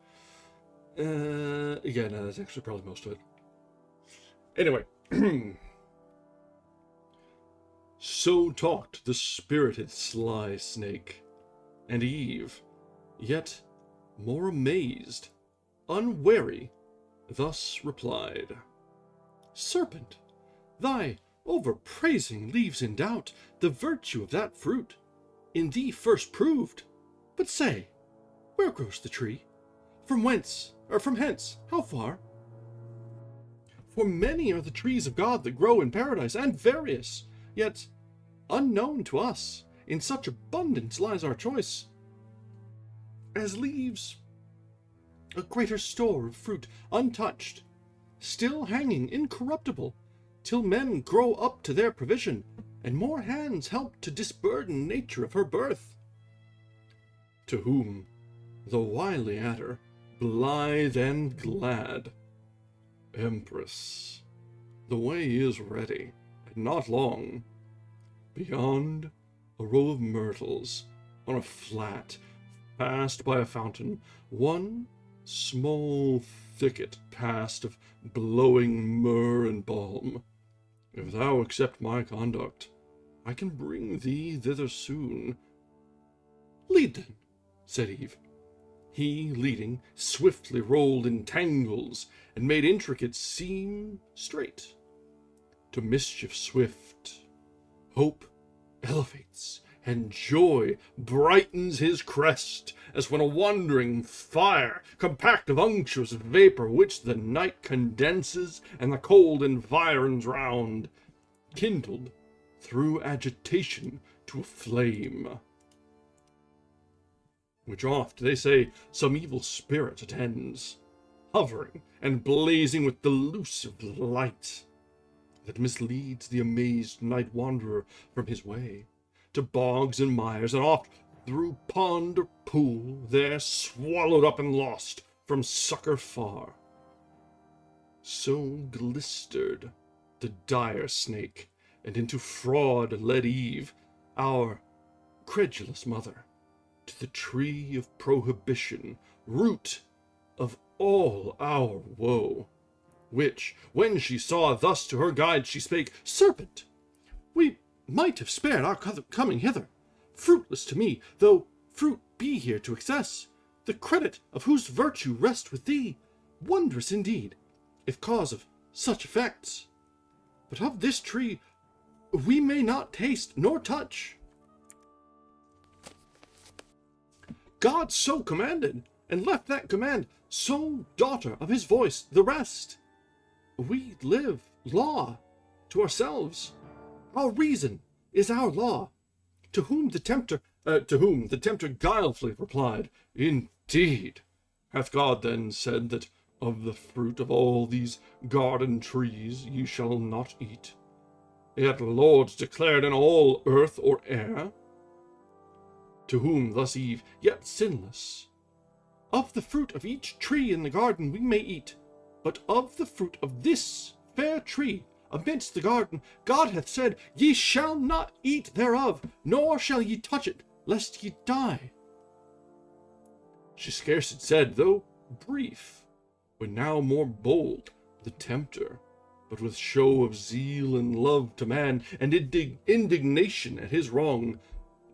Yeah, no, that's actually probably most of it. Anyway. So talked the spirited sly snake, and Eve, yet more amazed, unwary, thus replied, Serpent, thy overpraising leaves in doubt the virtue of that fruit, in thee first proved. But say, where grows the tree? From whence, or from hence, how far? For many are the trees of God that grow in paradise, and various, yet unknown to us. In such abundance lies our choice, as leaves a greater store of fruit untouched, still hanging incorruptible, till men grow up to their provision, and more hands help to disburden nature of her birth. To whom the wily adder, blithe and glad, Empress, the way is ready, and not long. Beyond a row of myrtles, on a flat, passed by a fountain, one small thicket passed of blowing myrrh and balm. If thou accept my conduct, I can bring thee thither soon. Lead then, said Eve. He, leading, swiftly rolled in tangles, and made intricate seem straight. To mischief swift, hope elevates, and joy brightens his crest, as when a wandering fire, compact of unctuous vapor, which the night condenses, and the cold environs round, kindled through agitation to a flame, which oft, they say, some evil spirit attends, hovering and blazing with delusive light, that misleads the amazed night wanderer from his way, to bogs and mires, and oft through pond or pool, there swallowed up and lost from succor far. So glistered the dire snake, and into fraud led Eve, our credulous mother, to the tree of prohibition, root of all our woe, which, when she saw thus to her guide, she spake, Serpent, we might have spared our coming hither, fruitless to me, though fruit be here to excess, the credit of whose virtue rest with thee, wondrous indeed, if cause of such effects. But of this tree we may not taste nor touch. God so commanded, and left that command, sole daughter of his voice, the rest. We live law to ourselves. Our reason is our law. To whom the tempter guilefully replied, Indeed, hath God then said that of the fruit of all these garden trees ye shall not eat? Yet Lord's declared in all earth or air? To whom thus Eve, yet sinless, Of the fruit of each tree in the garden we may eat, but of the fruit of this fair tree amidst the garden, God hath said, Ye shall not eat thereof, nor shall ye touch it, lest ye die. She scarce had said, though brief, when now more bold, the tempter, but with show of zeal and love to man, and indignation at his wrong,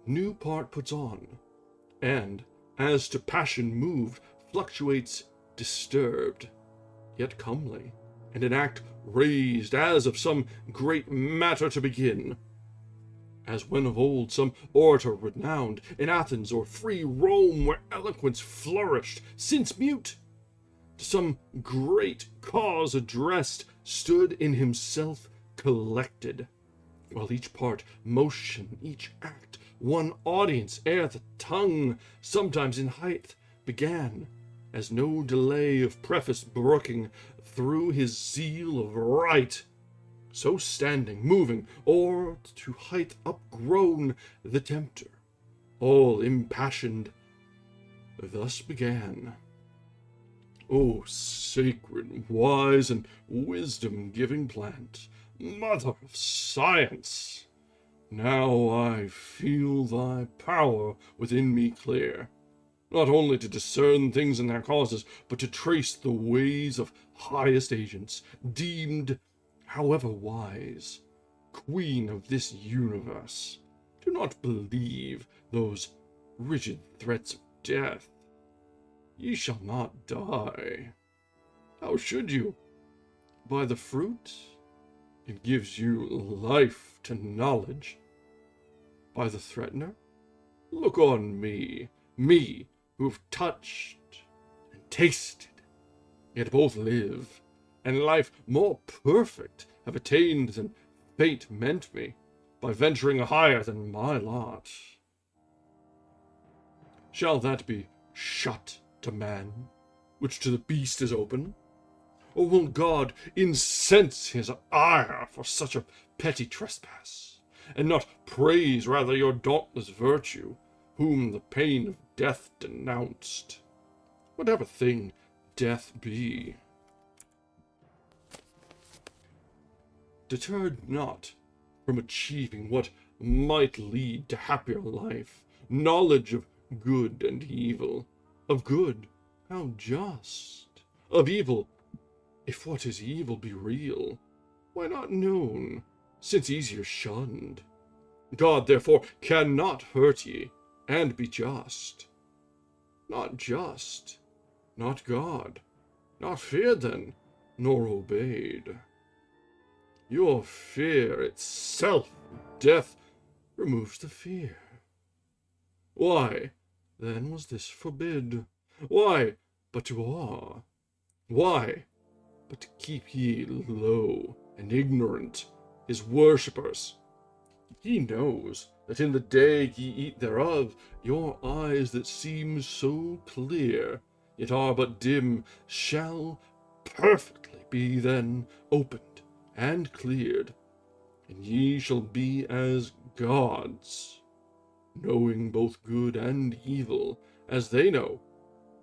new part puts on, and, as to passion moved, fluctuates disturbed, yet comely, and in act raised as of some great matter to begin, as when of old some orator renowned, in Athens or free Rome, where eloquence flourished, since mute, to some great cause addressed, stood in himself collected, while each part, motion, each act, one audience, ere the tongue, sometimes in height, began, as no delay of preface brooking, through his zeal of right, so standing, moving, or to height upgrown, the tempter, all impassioned, thus began. O sacred, wise, and wisdom-giving plant, mother of science, now I feel thy power within me clear, not only to discern things and their causes, but to trace the ways of highest agents, deemed however wise, queen of this universe, do not believe those rigid threats of death. Ye shall not die. How should you? By the fruit? It gives you life to knowledge. By the threatener? Look on me, me who've touched and tasted, yet both live, and life more perfect have attained than fate meant me, by venturing higher than my lot. Shall that be shut to man, which to the beast is open? Or will God incense his ire for such a petty trespass, and not praise rather your dauntless virtue, whom the pain of death denounced, whatever thing death be? Deterred not from achieving what might lead to happier life, knowledge of good and evil, of good, how just, of evil, if what is evil be real, why not known, since easier shunned? God therefore cannot hurt ye, and be just. Not just, not God, not feared then, nor obeyed. Your fear itself, death, removes the fear. Why, then, was this forbid? Why, but to awe? Why, but to keep ye low and ignorant, his worshippers? He knows that in the day ye eat thereof, your eyes that seem so clear, yet are but dim, shall perfectly be then opened and cleared, and ye shall be as gods, knowing both good and evil, as they know,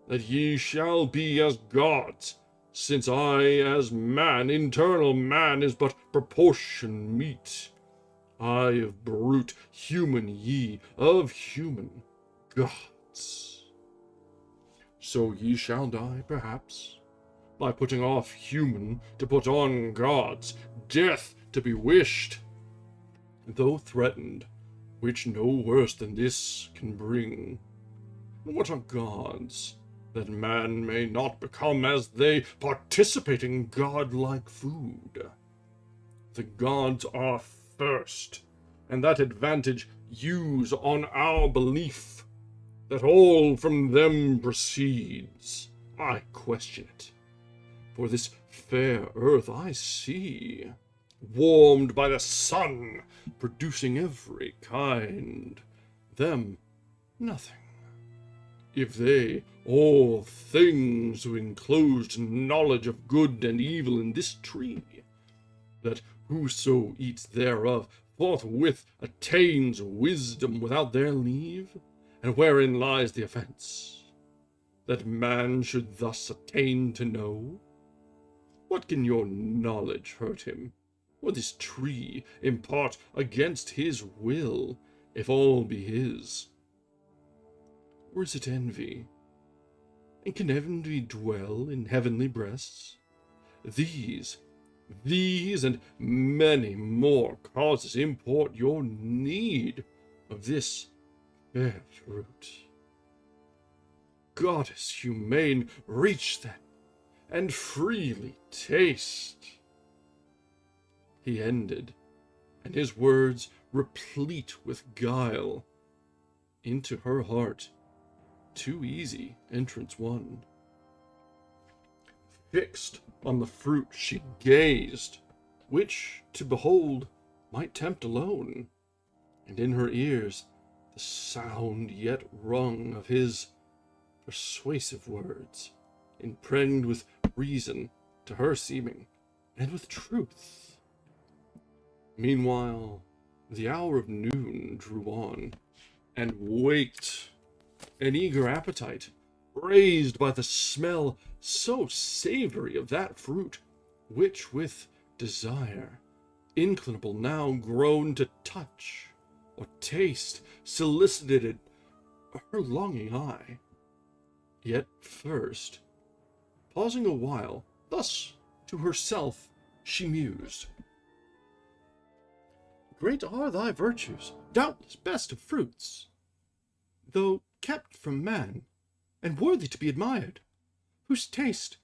that ye shall be as gods, since I as man, internal man, is but proportion meet. I of brute, human ye, of human, gods. So ye shall die, perhaps, by putting off human to put on gods, death to be wished, though threatened, which no worse than this can bring. What are gods, that man may not become as they, participating godlike food? The gods are first, and that advantage use on our belief, that all from them proceeds. I question it, for this fair earth I see, warmed by the sun, producing every kind, them nothing. If they, all things who enclosed knowledge of good and evil in this tree, that whoso eats thereof forthwith attains wisdom without their leave, and wherein lies the offense, that man should thus attain to know? What can your knowledge hurt him, or this tree impart against his will, if all be his? Or is it envy? And can envy dwell in heavenly breasts? These and many more causes import your need of this fair fruit. Goddess humane, reach then, and freely taste. He ended, and his words, replete with guile, into her heart too easy entrance won. Fixed on the fruit she gazed, which to behold might tempt alone, and in her ears the sound yet rung of his persuasive words, impregned with reason to her seeming, and with truth. Meanwhile the hour of noon drew on, and waked an eager appetite, raised by the smell so savory of that fruit, which with desire, inclinable now grown to touch or taste, solicited her longing eye. Yet first, pausing a while, thus to herself she mused. great are thy virtues, doubtless best of fruits, though kept from man, and worthy to be admired, whose taste,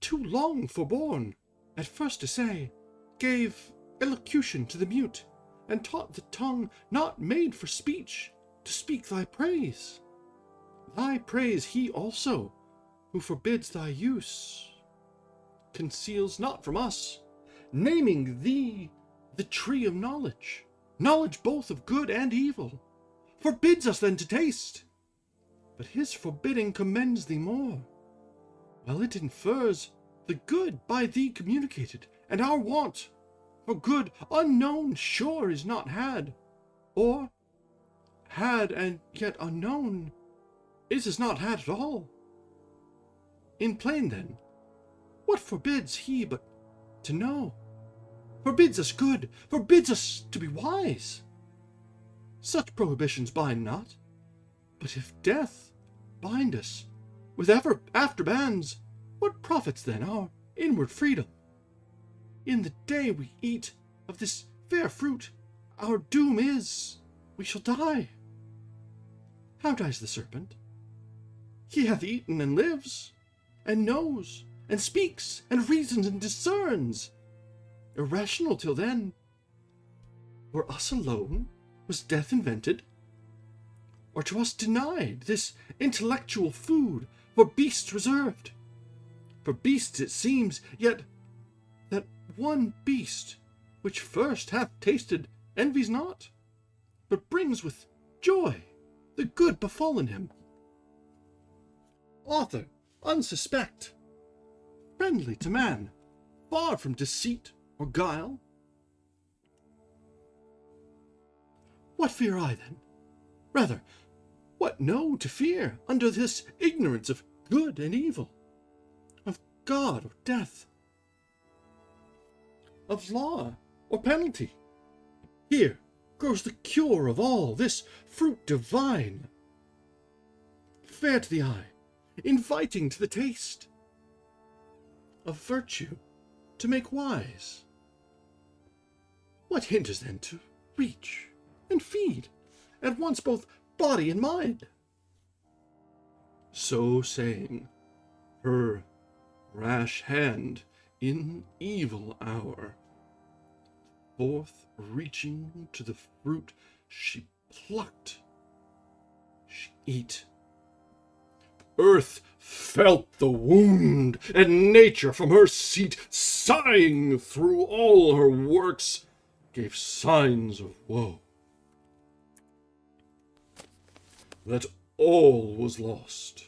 too long forborne, at first to say, gave elocution to the mute, and taught the tongue not made for speech to speak thy praise. Thy praise he also, who forbids thy use, conceals not from us, naming thee the tree of knowledge, knowledge both of good and evil, forbids us then to taste. But his forbidding commends thee more, while it infers the good by thee communicated, and our want, for good unknown sure is not had, or had and yet unknown is not had at all. In plain then, what forbids he but to know? Forbids us good, forbids us to be wise. Such prohibitions bind not, but if death bind us with ever after bands, what profits then our inward freedom? In the day we eat of this fair fruit, our doom is, we shall die. How dies the serpent? He hath eaten and lives, and knows, and speaks, and reasons, and discerns. Irrational till then. For us alone was death invented, or to us denied this intellectual food for beasts reserved? For beasts it seems, yet that one beast which first hath tasted envies not, but brings with joy the good befallen him. Author, unsuspect, friendly to man, far from deceit or guile. What fear I then? Rather, what know to fear under this ignorance of good and evil, of God or death, of law or penalty? Here grows the cure of all, this fruit divine, fair to the eye, inviting to the taste, of virtue to make wise. What hinders then to reach and feed at once both body and mind? So saying, her rash hand in evil hour, forth reaching to the fruit she plucked, she eat. Earth felt the wound, and nature from her seat, sighing through all her works, gave signs of woe. That all was lost.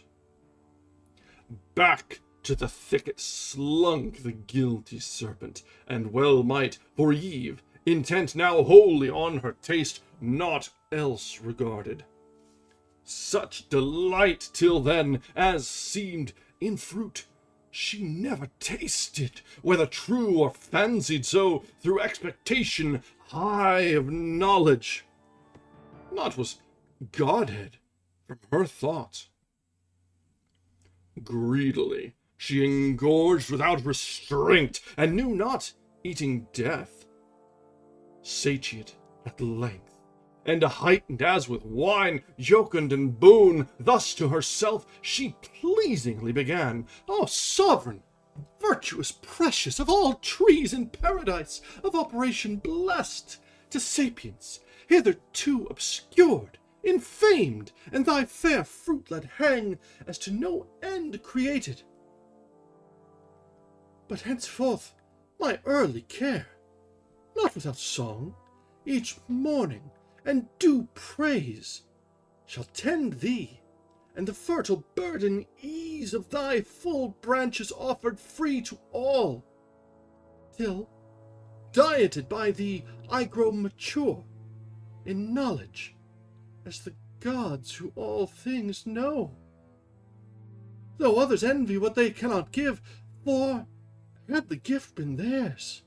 Back to the thicket slunk the guilty serpent, and well might, for Eve, intent now wholly on her taste, naught else regarded. Such delight till then as seemed in fruit she never tasted, whether true or fancied so, through expectation high of knowledge. Naught was Godhead from her thought. Greedily she engorged without restraint, and knew not eating death. Satiate at length, and heightened as with wine, jocund and boon, thus to herself she pleasingly began. O sovereign, virtuous, precious, of all trees in paradise, of operation blessed, to sapience, hitherto obscured, infamed, and thy fair fruit let hang as to no end created. But henceforth my early care, not without song, each morning, and due praise, shall tend thee, and the fertile burden ease of thy full branches offered free to all, till, dieted by thee, I grow mature in knowledge, as the gods who all things know. Though others envy what they cannot give, for, had the gift been theirs,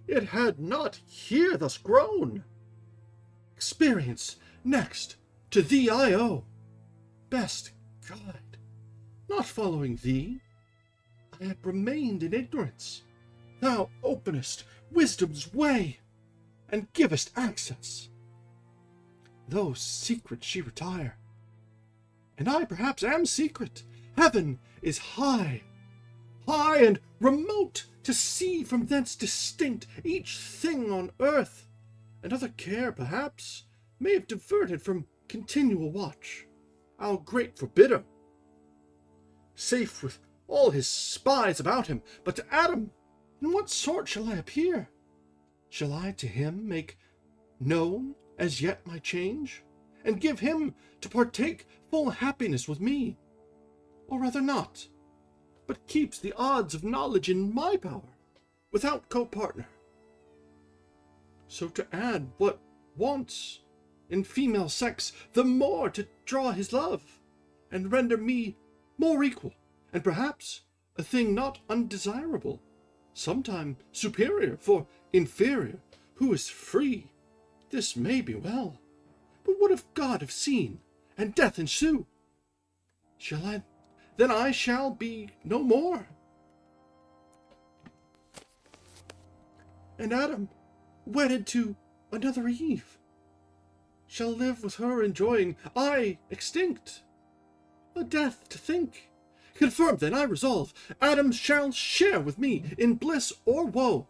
it had not here thus grown. Experience next to thee I owe, best guide. Not following thee, I had remained in ignorance. Thou openest wisdom's way, and givest access. Though secret she retire, and I perhaps am secret, heaven is high, high and remote, to see from thence distinct each thing on earth, and other care, perhaps, may have diverted from continual watch. Our great forbidder, safe with all his spies about him, but to Adam, in what sort shall I appear? Shall I to him make known as yet my change, and give him to partake full happiness with me? Or rather not, but keeps the odds of knowledge in my power, without co-partner. So to add what wants in female sex, the more to draw his love, and render me more equal, and perhaps a thing not undesirable, sometime superior, for inferior, who is free, this may be well. But what if God have seen, and death ensue? Then I shall be no more. And Adam, wedded to another Eve, shall live with her enjoying, I extinct. A death to think. Confirmed then I resolve, Adam shall share with me in bliss or woe.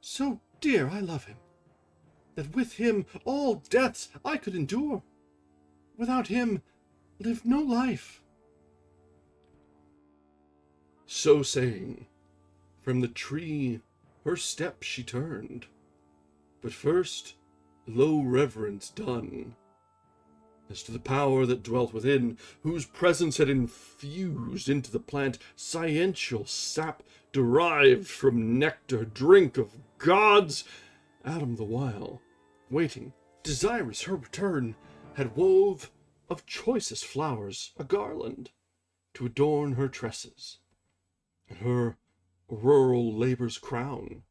So dear I love him, that with him all deaths I could endure. Without him live no life. So saying, from the tree her steps she turned, but first low reverence done, as to the power that dwelt within, whose presence had infused into the plant sciential sap derived from nectar, drink of gods. Adam the while, waiting, desirous her return, had wove of choicest flowers a garland to adorn her tresses, and her rural labour's crown,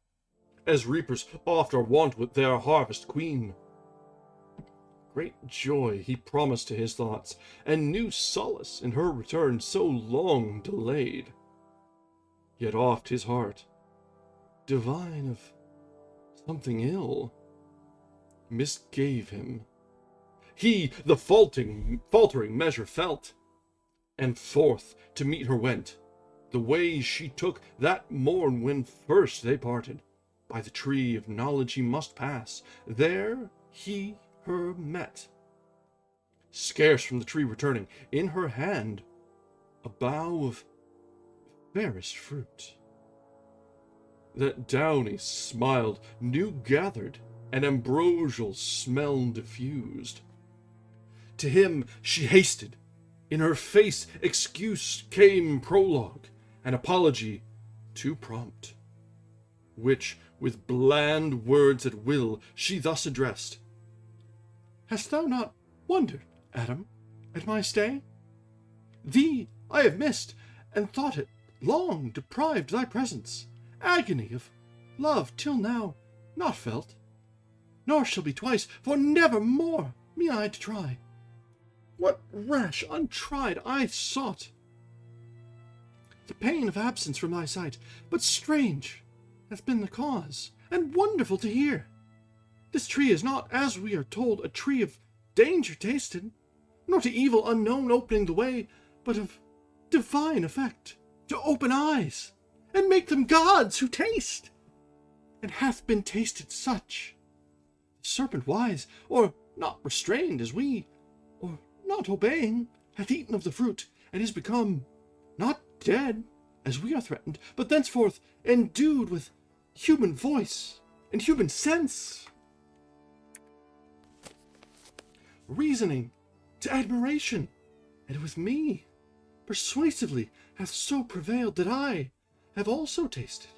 as reapers oft are wont with their harvest queen. Great joy he promised to his thoughts, and new solace in her return so long delayed. Yet oft his heart, divine of something ill, misgave him. He the faltering measure felt, and forth to meet her went, the way she took that morn when first they parted. By the tree of knowledge he must pass, there he her met. Scarce from the tree returning, in her hand a bough of fairest fruit, that downy smiled, new gathered, and ambrosial smell diffused. To him she hasted, in her face excuse came prologue, and apology too prompt, which with bland words at will she thus addressed: Hast thou not wondered, Adam, at my stay? Thee I have missed, and thought it long deprived thy presence, agony of love till now not felt, nor shall be twice, for never more me I to try. What rash untried I sought, the pain of absence from thy sight, but strange hath been the cause, and wonderful to hear. This tree is not, as we are told, a tree of danger tasted, nor to evil unknown opening the way, but of divine effect, to open eyes, and make them gods who taste, and hath been tasted such. The serpent wise, or not restrained as we, or not obeying, hath eaten of the fruit, and is become, not dead, as we are threatened, but thenceforth endued with human voice and human sense, reasoning to admiration, and with me persuasively hath so prevailed that I have also tasted,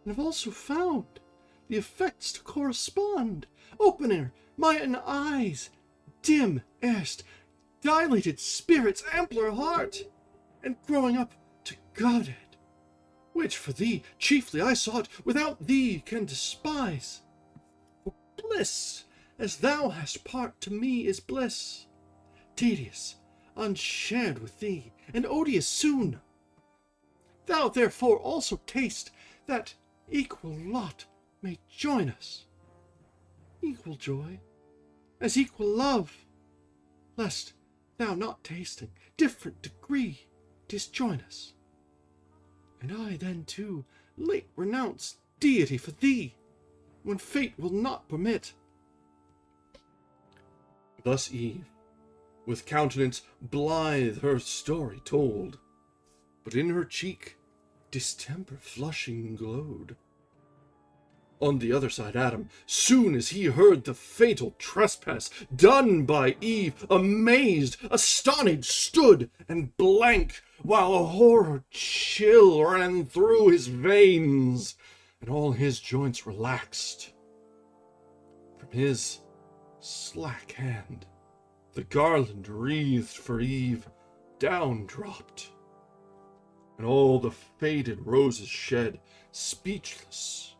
and have also found the effects to correspond, opener mine eyes, dim erst, dilated spirits ampler heart, and growing up to Godhead, which for thee chiefly I sought, without thee can despise. For bliss, as thou hast part to me, is bliss, tedious, unshared with thee, and odious soon. Thou therefore also taste that equal lot may join us. Equal joy, as equal love, lest thou not tasting different degree disjoin us. And I then too late renounce deity for thee, when fate will not permit. Thus Eve, with countenance blithe her story told, but in her cheek distemper flushing glowed. On the other side Adam, soon as he heard the fatal trespass done by Eve, amazed, astonished stood, and blank, while a horror chill ran through his veins, and all his joints relaxed. From his slack hand, the garland wreathed for Eve down dropped, and all the faded roses shed, speechless.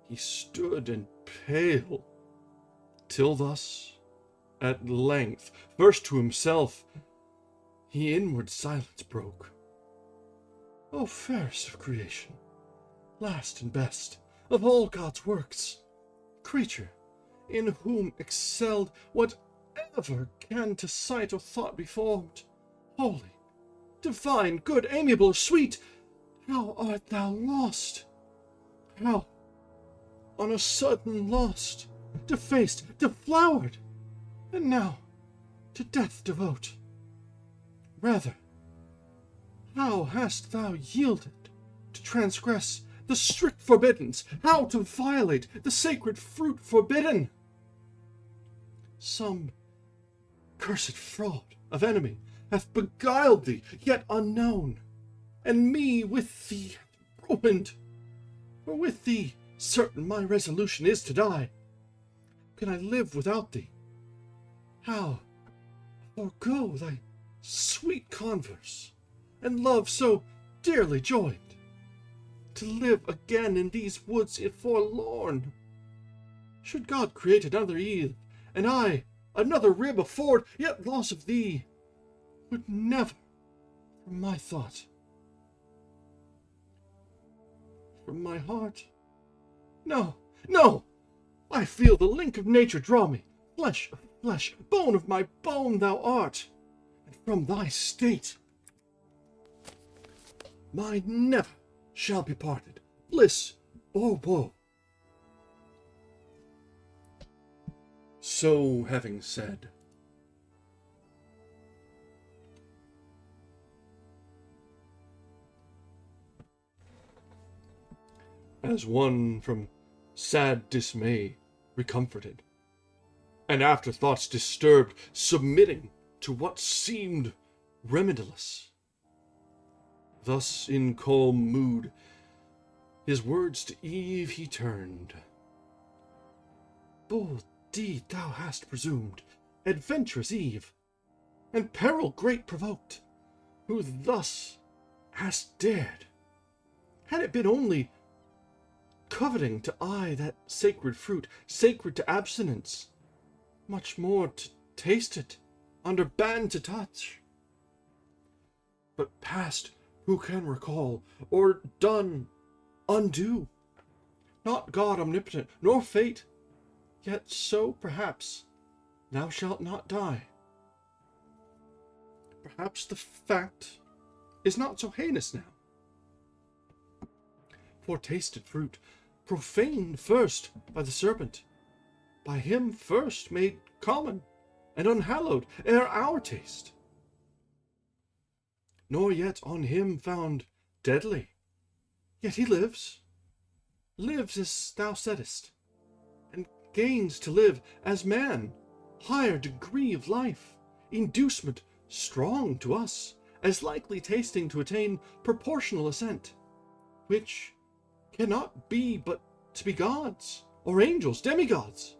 He stood and pale, till thus, at length, first to himself, he inward silence broke. O fairest of creation, last and best of all God's works, creature, in whom excelled whatever can to sight or thought be formed, holy, divine, good, amiable, sweet, how art thou lost? How on a sudden lost, defaced, deflowered, and now to death devote. Rather, how hast thou yielded to transgress the strict forbiddance, how to violate the sacred fruit forbidden? Some cursed fraud of enemy hath beguiled thee, yet unknown, and me with thee ruined, for with thee certain my resolution is to die. Can I live without thee? How forego thy sweet converse, and love so dearly joined, to live again in these woods forlorn? Should God create another Eve, and I another rib afford, yet loss of thee would never from my thought, from my heart. No, no! I feel the link of nature draw me, flesh of flesh, bone of my bone thou art, and from thy state mine never shall be parted, bliss or woe. So having said, as one from sad dismay recomforted, and after thoughts disturbed, submitting to what seemed remediless, thus in calm mood his words to Eve he turned. Bold deed thou hast presumed, adventurous Eve, and peril great provoked, who thus hast dared. Had it been only coveting to eye that sacred fruit, sacred to abstinence, much more to taste it, under ban to touch. But past who can recall, or done undo? Not God omnipotent, nor fate, yet so perhaps thou shalt not die. Perhaps the fact is not so heinous now. For tasted fruit, profaned first by the serpent, by him first made common and unhallowed ere our taste, nor yet on him found deadly, yet he lives as thou saidst, and gains to live as man, higher degree of life, inducement strong to us, as likely tasting to attain proportional assent, which cannot be but to be gods, or angels, demigods.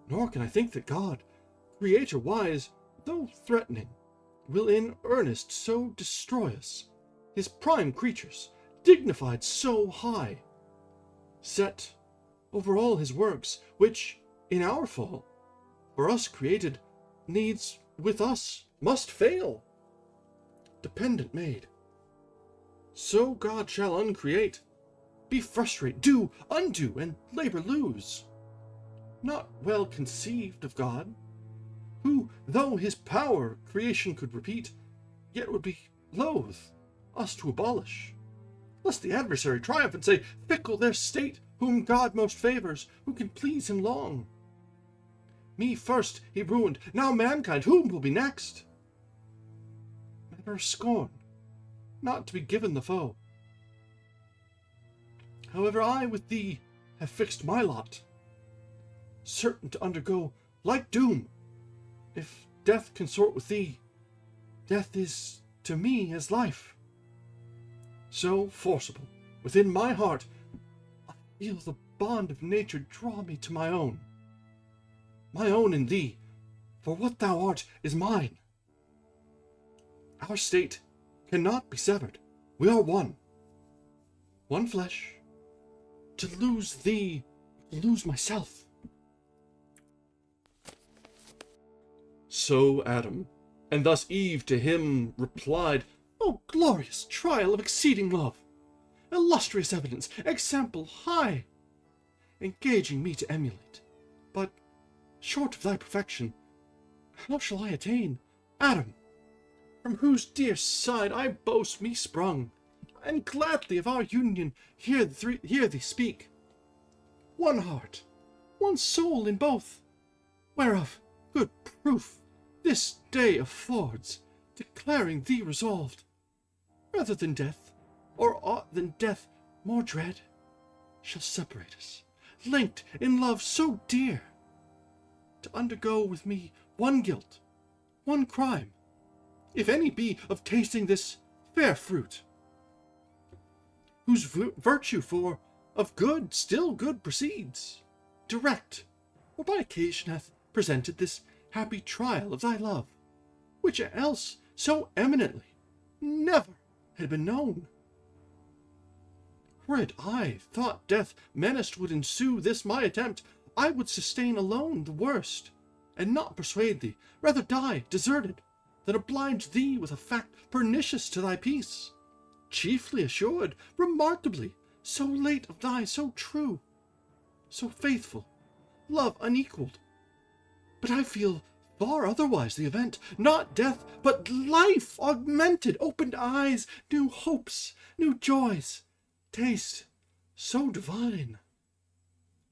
Nor can I think that God, creator wise, though threatening, will in earnest so destroy us, his prime creatures, dignified so high, set over all his works, which, in our fall, for us created, needs with us must fail, dependent made. So God shall uncreate, be frustrate, do, undo, and labor lose. Not well conceived of God, who, though his power creation could repeat, yet would be loath us to abolish, lest the adversary triumph and say, fickle their state, whom God most favors, who can please him long. Me first he ruined, now mankind, whom will be next? Matter of scorn, not to be given the foe. However, I with thee have fixed my lot, certain to undergo like doom. If death consort with thee, death is to me as life. So forcible, within my heart, I feel the bond of nature draw me to my own in thee, for what thou art is mine. Our state cannot be severed, we are one flesh. To lose thee, to lose myself. So Adam, and thus Eve to him replied, O glorious trial of exceeding love, illustrious evidence, example high, engaging me to emulate. But, short of thy perfection, how shall I attain, Adam, from whose dear side I boast me sprung, and gladly of our union hear thee speak. One heart, one soul in both, whereof good proof this day affords, declaring thee resolved, rather than death, or aught than death more dread, shall separate us, linked in love so dear, to undergo with me one guilt, one crime, if any be of tasting this fair fruit, whose virtue for of good still good proceeds, direct, or by occasion hath presented this happy trial of thy love, which else so eminently never had been known. Were it I thought death menaced would ensue this my attempt, I would sustain alone the worst, and not persuade thee, rather die deserted, than oblige thee with a fact pernicious to thy peace, chiefly assured, remarkably, so late of thy, so true, so faithful, love unequalled. But I feel far otherwise the event, not death, but life augmented, opened eyes, new hopes, new joys, taste so divine,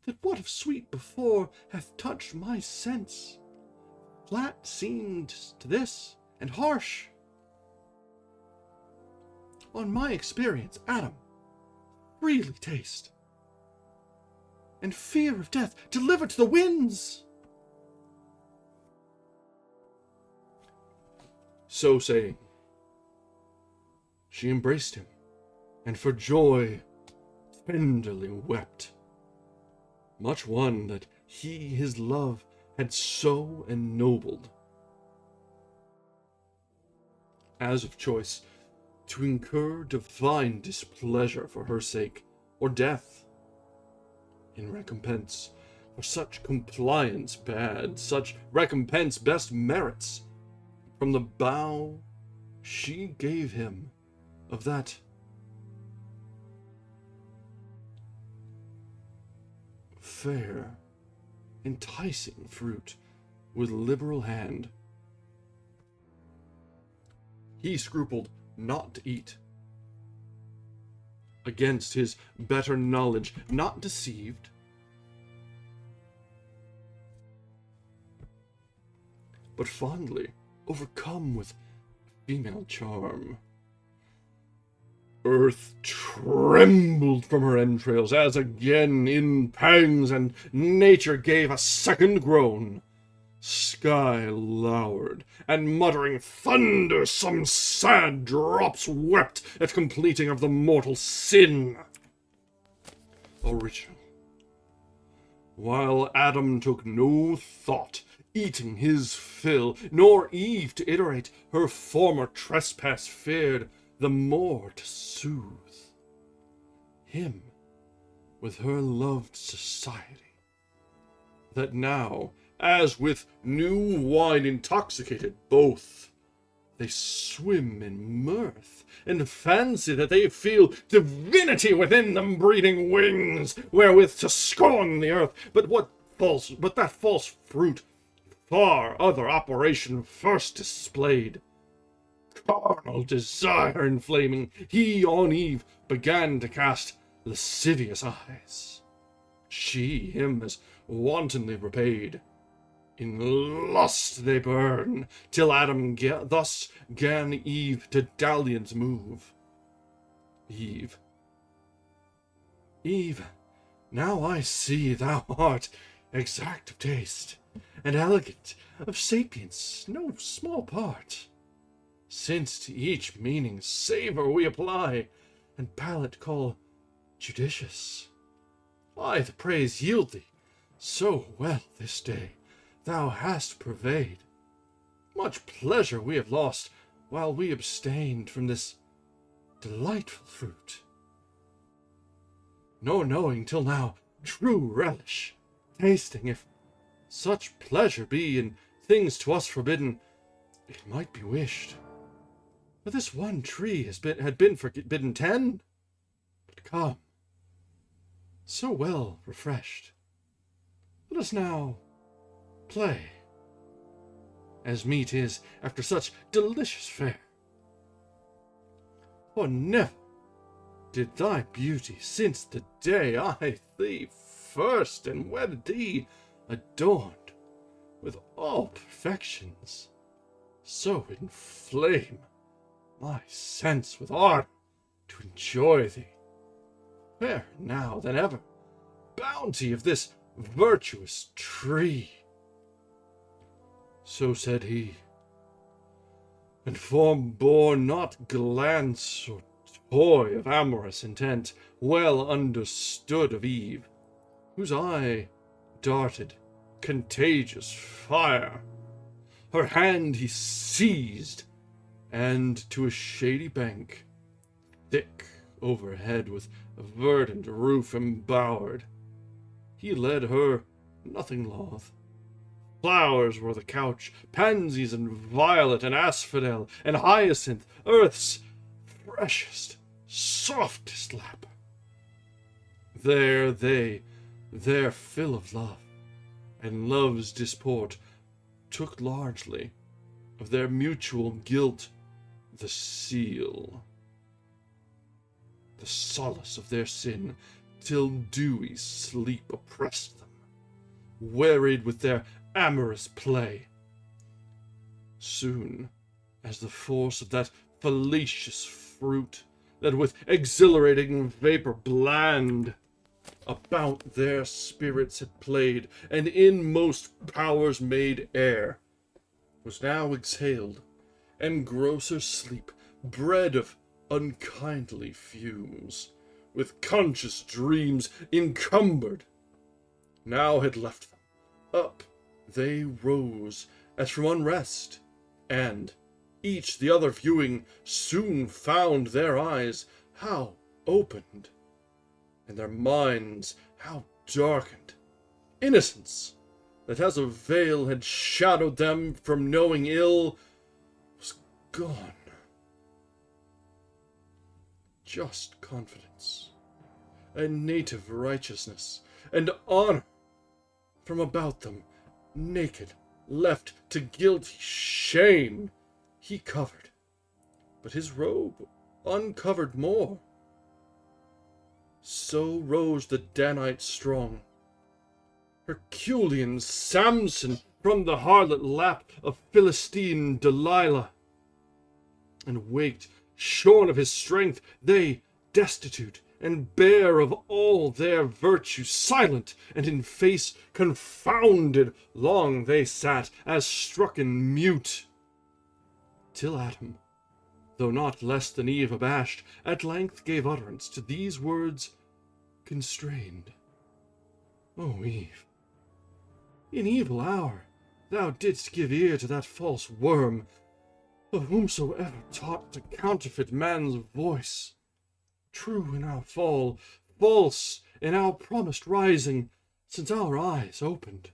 that what of sweet before hath touched my sense, flat seemed to this, and harsh. On my experience, Adam, freely taste, and fear of death delivered to the winds. So saying, she embraced him, and for joy tenderly wept, much won that he his love had so ennobled, as of choice, to incur divine displeasure for her sake, or death, in recompense for such compliance bad, such recompense best merits, from the bow she gave him of that fair, enticing fruit with liberal hand. He scrupled not to eat, against his better knowledge, not deceived, but fondly overcome with female charm. Earth trembled from her entrails, as again in pangs and nature gave a second groan. Sky lowered, and muttering thunder, some sad drops wept at completing of the mortal sin. Original. While Adam took no thought, eating his fill, nor Eve to iterate her former trespass feared, the more to soothe him with her loved society, that now, as with new wine intoxicated both, They swim in mirth, and fancy that they feel divinity within them, breeding wings wherewith to scorn the earth. But that false fruit far other operation first displayed. Carnal desire inflaming, he on Eve began to cast lascivious eyes. She him as wantonly repaid. In lust they burn, till Adam thus 'gan Eve to dalliance move. Eve, now I see thou art exact of taste, and elegant of sapience no small part. Since to each meaning savour we apply, and palate call judicious, I the praise yield thee, so well this day thou hast purveyed. Much pleasure we have lost, while we abstained from this delightful fruit, nor knowing till now true relish, tasting if such pleasure be in things to us forbidden, it might be wished. For this one tree had been forbidden 10. But come, so well refreshed, let us now play, as meet is after such delicious fare. For never did thy beauty, since the day I thee first and wedded thee, adorned with all perfections, so inflame my sense with ardor to enjoy thee. Fairer now than ever, bounty of this virtuous tree. So said he, and forbore not glance or toy of amorous intent, well understood of Eve, whose eye darted contagious fire. Her hand he seized, and to a shady bank, thick overhead with verdant roof embowered, he led her nothing loth. Flowers were the couch, pansies and violet and asphodel and hyacinth, earth's freshest, softest lap. There they, their fill of love, and love's disport, took largely of their mutual guilt the seal, the solace of their sin, till dewy sleep oppressed them, wearied with their amorous play. Soon as the force of that fallacious fruit, that with exhilarating vapor bland about their spirits had played, and in most powers made air, was now exhaled, and grosser sleep, bred of unkindly fumes, with conscious dreams encumbered, now had left them. Up they rose as from unrest, and, each the other viewing, soon found their eyes how opened, and their minds how darkened. Innocence, that as a veil had shadowed them from knowing ill, was gone. Just confidence, and native righteousness, and honor, from about them, naked, left to guilty shame, he covered, but his robe uncovered more. So rose the Danite strong, Herculean Samson from the harlot lap of Philistine Delilah, and waked, shorn of his strength, they destitute and bare of all their virtue, silent and in face confounded, long they sat as strucken mute, till Adam, though not less than Eve abashed, at length gave utterance to these words constrained. O Eve, in evil hour thou didst give ear to that false worm, of whomsoever taught to counterfeit man's voice. True in our fall, false in our promised rising, since our eyes opened,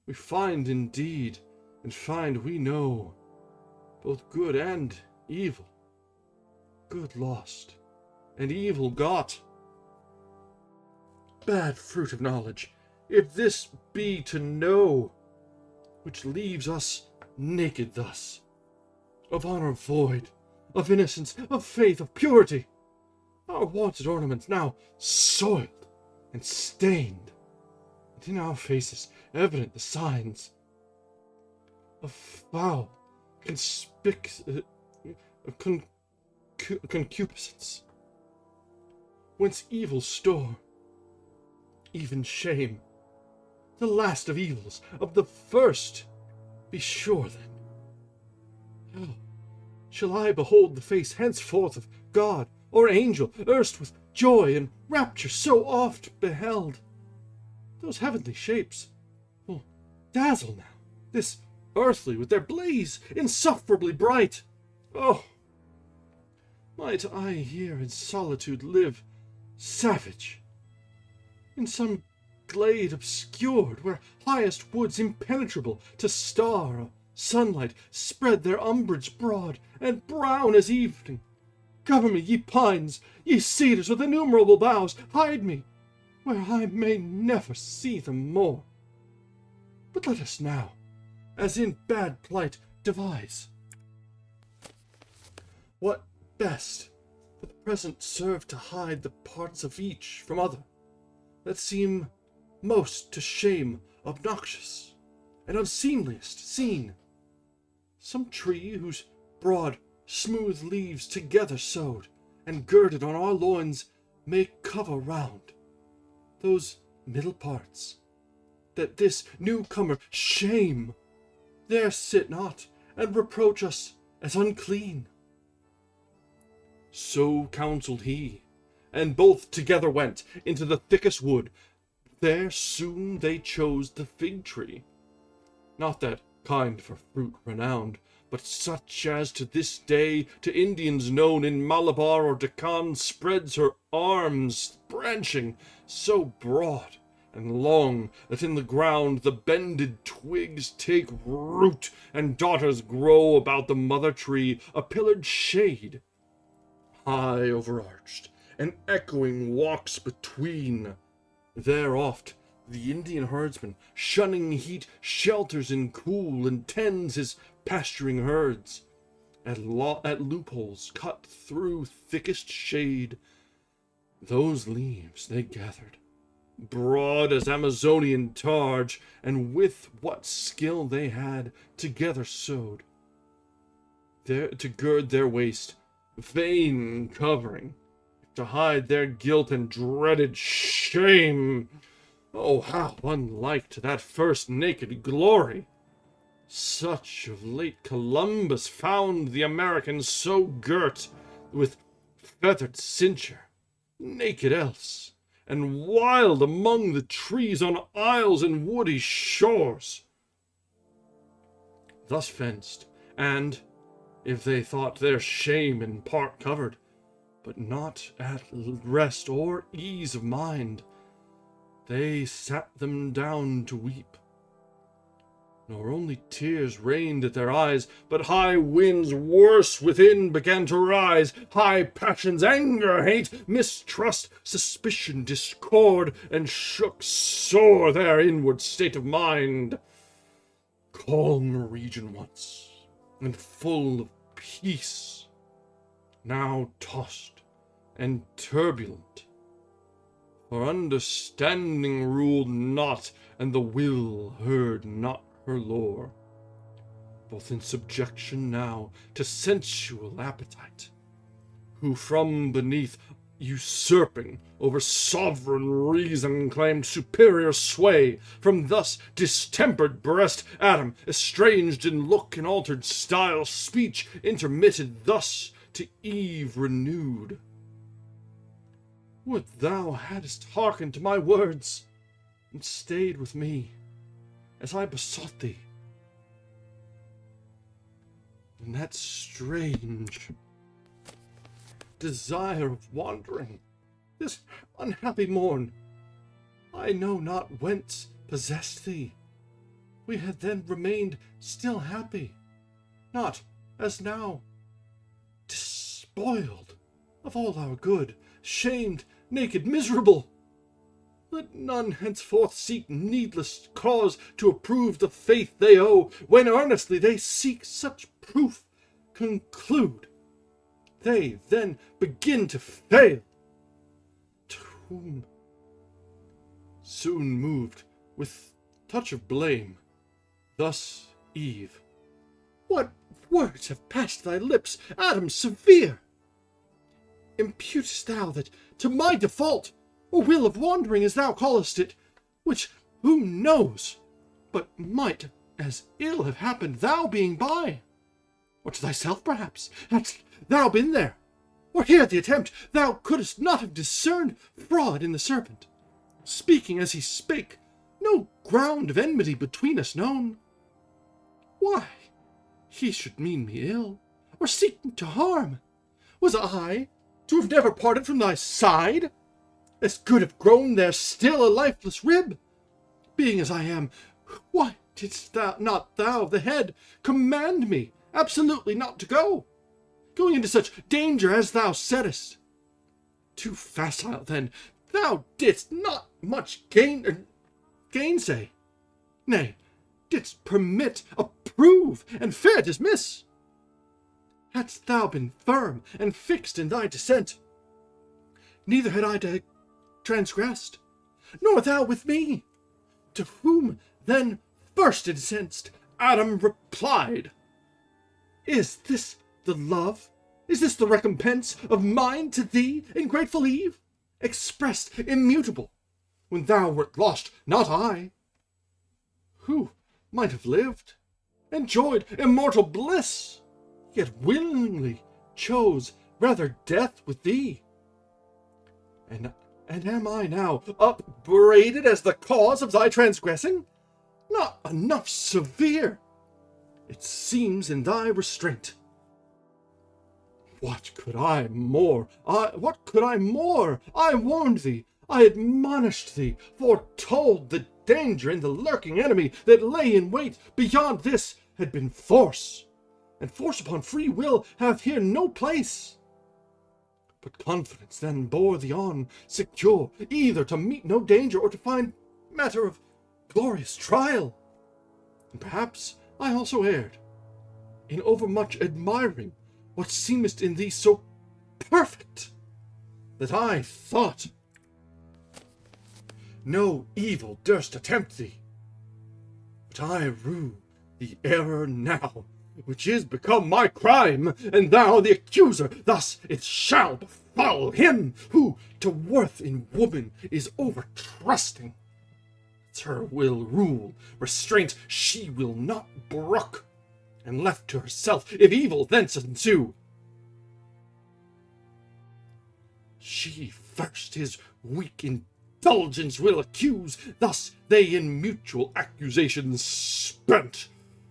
we find indeed, and find we know, both good and evil. Good lost, and evil got. Bad fruit of knowledge, if this be to know, which leaves us naked thus, of honor void, of innocence, of faith, of purity, our wonted ornaments now soiled and stained, and in our faces evident the signs of foul concupiscence, whence evil store, even shame, the last of evils, of the first, be sure then. How shall I behold the face henceforth of God or angel, erst with joy and rapture so oft beheld? Those heavenly shapes will dazzle now, this earthly with their blaze insufferably bright. Oh, might I here in solitude live, savage, in some glade obscured, where highest woods impenetrable to star or sunlight spread their umbrage broad and brown as evening. Cover me, ye pines, ye cedars with innumerable boughs, hide me, where I may never see them more. But let us now, as in bad plight, devise what best for the present serve to hide the parts of each from other, that seem most to shame obnoxious and unseemliest seen. Some tree whose broad, smooth leaves together sewed and girded on our loins may cover round those middle parts, that this newcomer shame there sit not and reproach us as unclean. So counselled he, and both together went into the thickest wood. There soon they chose the fig tree, not that kind for fruit renowned, but such as to this day to Indians known in Malabar or Deccan spreads her arms, branching so broad and long that in the ground the bended twigs take root, and daughters grow about the mother tree, a pillared shade, high overarched, and echoing walks between. There oft the Indian herdsman, shunning heat, shelters in cool, and tends his pasturing herds. At loopholes cut through thickest shade, those leaves they gathered, broad as Amazonian targe, and with what skill they had, together sewed, there to gird their waist, vain covering, to hide their guilt and dreaded shame. Oh, how unlike to that first naked glory! Such of late Columbus found the Americans so girt with feathered cincture, naked else, and wild among the trees on isles and woody shores. Thus fenced, and, if they thought their shame in part covered, but not at rest or ease of mind, they sat them down to weep. Nor only tears rained at their eyes, but high winds worse within began to rise, high passions, anger, hate, mistrust, suspicion, discord, and shook sore their inward state of mind. Calm region once, and full of peace, now tossed and turbulent, for understanding ruled not, and the will heard not her lore, both in subjection now to sensual appetite, who from beneath usurping over sovereign reason claimed superior sway. From thus distempered breast Adam, estranged in look and altered style, speech intermitted thus to Eve renewed. Would thou hadst hearkened to my words, and stayed with me, as I besought thee, in that strange desire of wandering, this unhappy morn, I know not whence possessed thee. We had then remained still happy, not as now, despoiled of all our good, shamed, naked, miserable. Let none henceforth seek needless cause to approve the faith they owe, when earnestly they seek such proof conclude. They then begin to fail, to whom, soon moved with touch of blame, thus Eve, "What words have passed thy lips, Adam severe? Imputest thou that to my default, or will of wandering, as thou callest it, which who knows, but might as ill have happened thou being by? Or to thyself, perhaps, hadst thou been there, or heard the attempt, thou couldst not have discerned fraud in the serpent, speaking as he spake, no ground of enmity between us known. Why he should mean me ill, or seek to harm, was I to have never parted from thy side, as could have grown there still a lifeless rib? Being as I am, why didst thou, the head, command me absolutely not to go, going into such danger as thou saidst? Too facile, then, thou didst not much gainsay, nay, didst permit, approve, and fair dismiss. Hadst thou been firm and fixed in thy dissent, neither had I transgressed, nor thou with me. To whom then first incensed, Adam replied, "Is this the love, is this the recompense of mine to thee, ingrateful Eve, expressed immutable, when thou wert lost, not I, who might have lived, enjoyed immortal bliss, yet willingly chose rather death with thee? And am I now upbraided as the cause of thy transgressing? Not enough severe, it seems, in thy restraint. What could I more? I warned thee, I admonished thee, foretold the danger in the lurking enemy that lay in wait beyond this had been force, and force upon free will hath here no place. But confidence then bore thee on, secure either to meet no danger or to find matter of glorious trial. And perhaps I also erred, in overmuch admiring what seemest in thee so perfect, that I thought no evil durst attempt thee. But I rue the error now, which is become my crime, and thou the accuser. Thus it shall befall him who to worth in woman is over-trusting. It's her will rule, restraint she will not brook, and left to herself, if evil thence ensue, she first his weak indulgence will accuse. Thus they in mutual accusations spent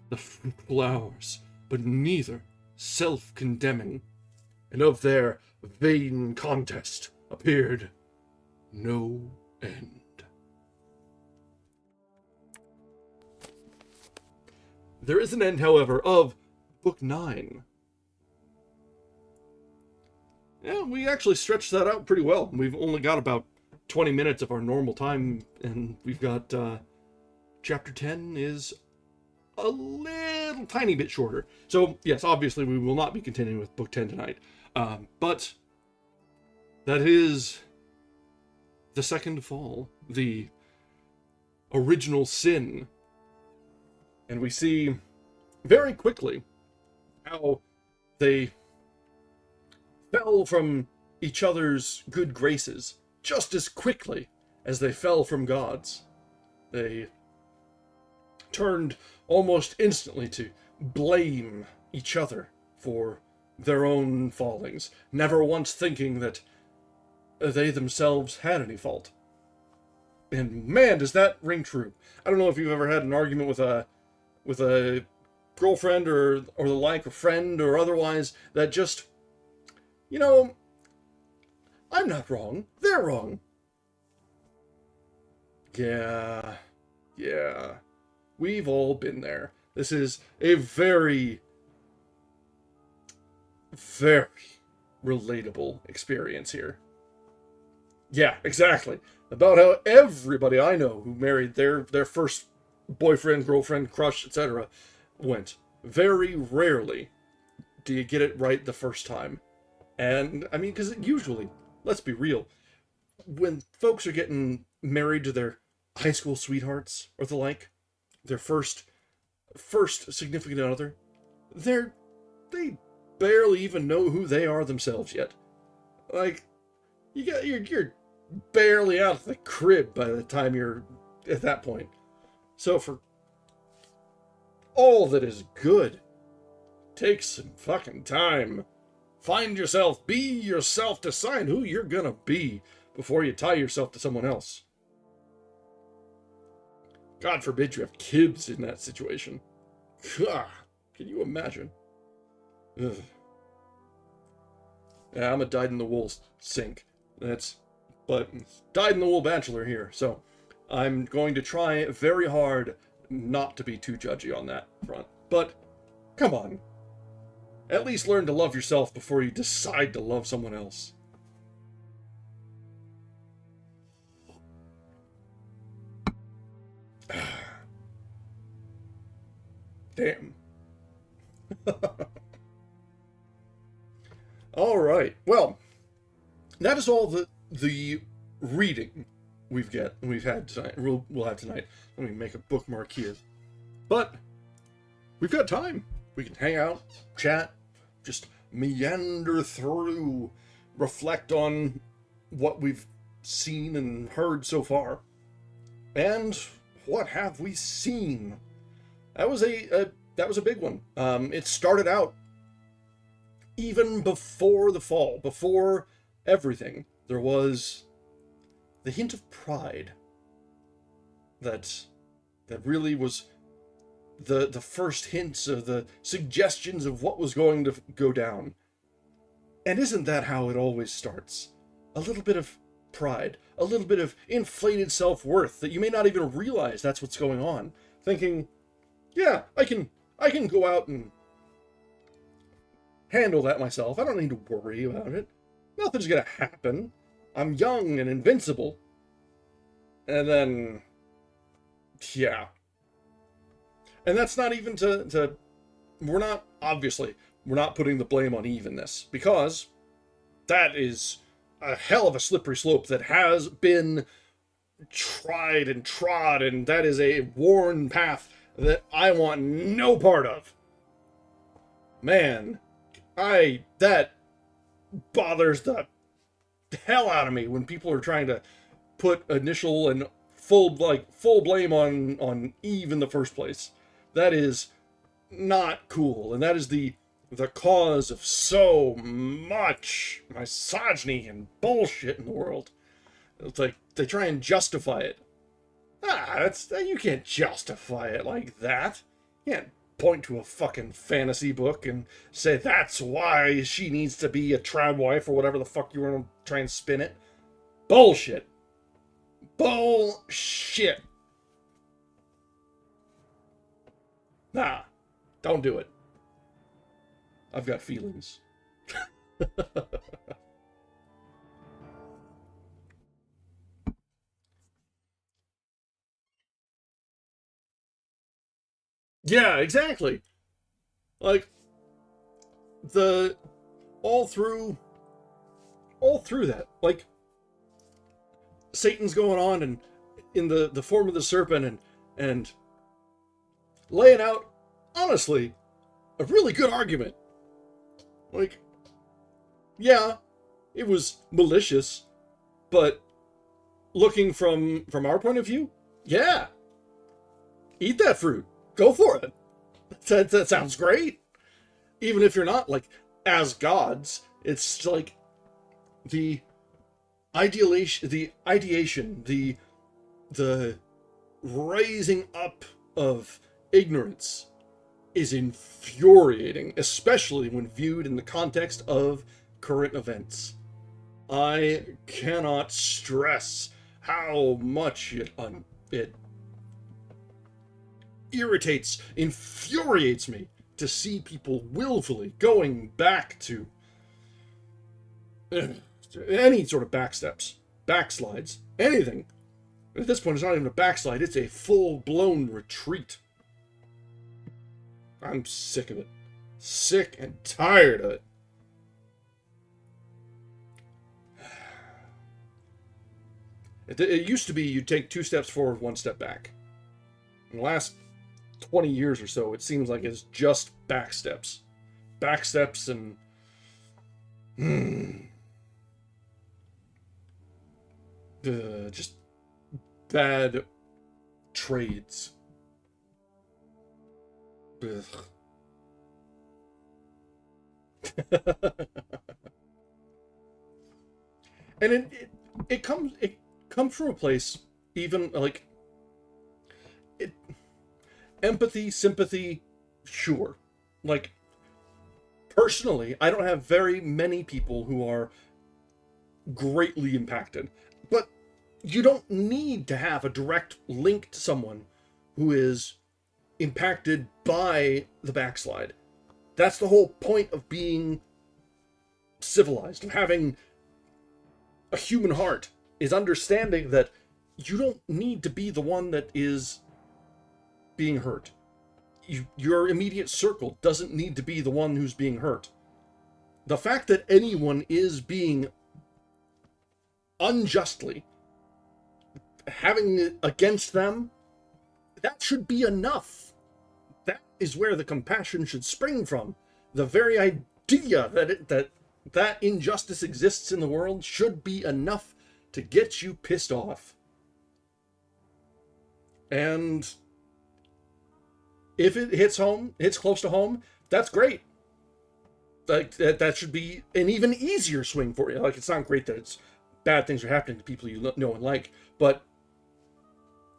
the fruitful hours, but neither self-condemning, and of their vain contest appeared no end. There is an end, however, of Book 9. Yeah, we actually stretched that out pretty well. We've only got about 20 minutes of our normal time, and we've got Chapter 10 is a little tiny bit shorter. So, yes, obviously we will not be continuing with Book 10 tonight. But that is the second fall, the original sin. And we see very quickly how they fell from each other's good graces just as quickly as they fell from God's. They turned almost instantly to blame each other for their own fallings, never once thinking that they themselves had any fault. And man, does that ring true. I don't know if you've ever had an argument with a girlfriend or the like, a friend or otherwise, that just, you know, I'm not wrong, they're wrong. Yeah, we've all been there. This is a very very relatable experience here. Yeah, exactly. About how everybody I know who married their first boyfriend, girlfriend, crush, etc. went. Very rarely do you get it right the first time. And, I mean, because usually, let's be real, when folks are getting married to their high school sweethearts or the like, their first significant other, they barely even know who they are themselves yet. Like, you're barely out of the crib by the time you're at that point. So for all that is good, take some fucking time. Find yourself, be yourself, decide who you're gonna be before you tie yourself to someone else. God forbid you have kids in that situation. God, can you imagine? Ugh. Yeah, I'm a dyed-in-the-wool sink. But dyed-in-the-wool bachelor here, so I'm going to try very hard not to be too judgy on that front. But, come on. At least learn to love yourself before you decide to love someone else. Damn. All right. Well, that is all the reading we've had tonight. We'll have tonight. Let me make a bookmark here. But we've got time. We can hang out, chat, just meander through, reflect on what we've seen and heard so far. And what have we seen? That was a big one. It started out even before the fall, before everything. There was the hint of pride that really was the first hints of the suggestions of what was going to go down. And isn't that how it always starts? A little bit of pride, a little bit of inflated self-worth that you may not even realize that's what's going on. Thinking, yeah, I can go out and handle that myself. I don't need to worry about it. Nothing's gonna happen. I'm young and invincible. And then, yeah. And that's not even we're not putting the blame on Eve in this, because that is a hell of a slippery slope that has been tried and trod, and that is a worn path that I want no part of. Man, that bothers the hell out of me when people are trying to put initial and full blame on Eve in the first place. That is not cool, and that is the cause of so much misogyny and bullshit in the world. It's like they try and justify it. You can't justify it like that. You can't point to a fucking fantasy book and say that's why she needs to be a trad wife or whatever the fuck you want to try and spin it. Bullshit. Bullshit. Nah, don't do it. I've got feelings. Yeah, exactly. Like all through that, like Satan's going on and in the form of the serpent and laying out, honestly, a really good argument. Like, yeah, it was malicious, but looking from our point of view, yeah, eat that fruit. Go for it. That sounds great. Even if you're not, like, as gods, it's like the ideation, the raising up of ignorance is infuriating, especially when viewed in the context of current events. I cannot stress how much it irritates, infuriates me to see people willfully going back to any sort of backsteps, backslides, anything. At this point, it's not even a backslide, it's a full-blown retreat. I'm sick of it. Sick and tired of it. It used to be you'd take 2 steps forward, 1 step back. In the last 20 years or so, it seems like it's just backsteps. Backsteps and... just bad trades. Ugh. And it comes from a place, even like empathy, sympathy, sure. Like, personally, I don't have very many people who are greatly impacted, but you don't need to have a direct link to someone who is impacted by the backslide. That's the whole point of being civilized, of having a human heart, is understanding that you don't need to be the one that is being hurt. Your immediate circle doesn't need to be the one who's being hurt. The fact that anyone is being unjustly having it against them, that should be enough. That is where the compassion should spring from. The very idea that injustice exists in the world should be enough to get you pissed off. And if it hits close to home, that's great. Like that should be an even easier swing for you. Like, it's not great that it's bad things are happening to people you know and like, but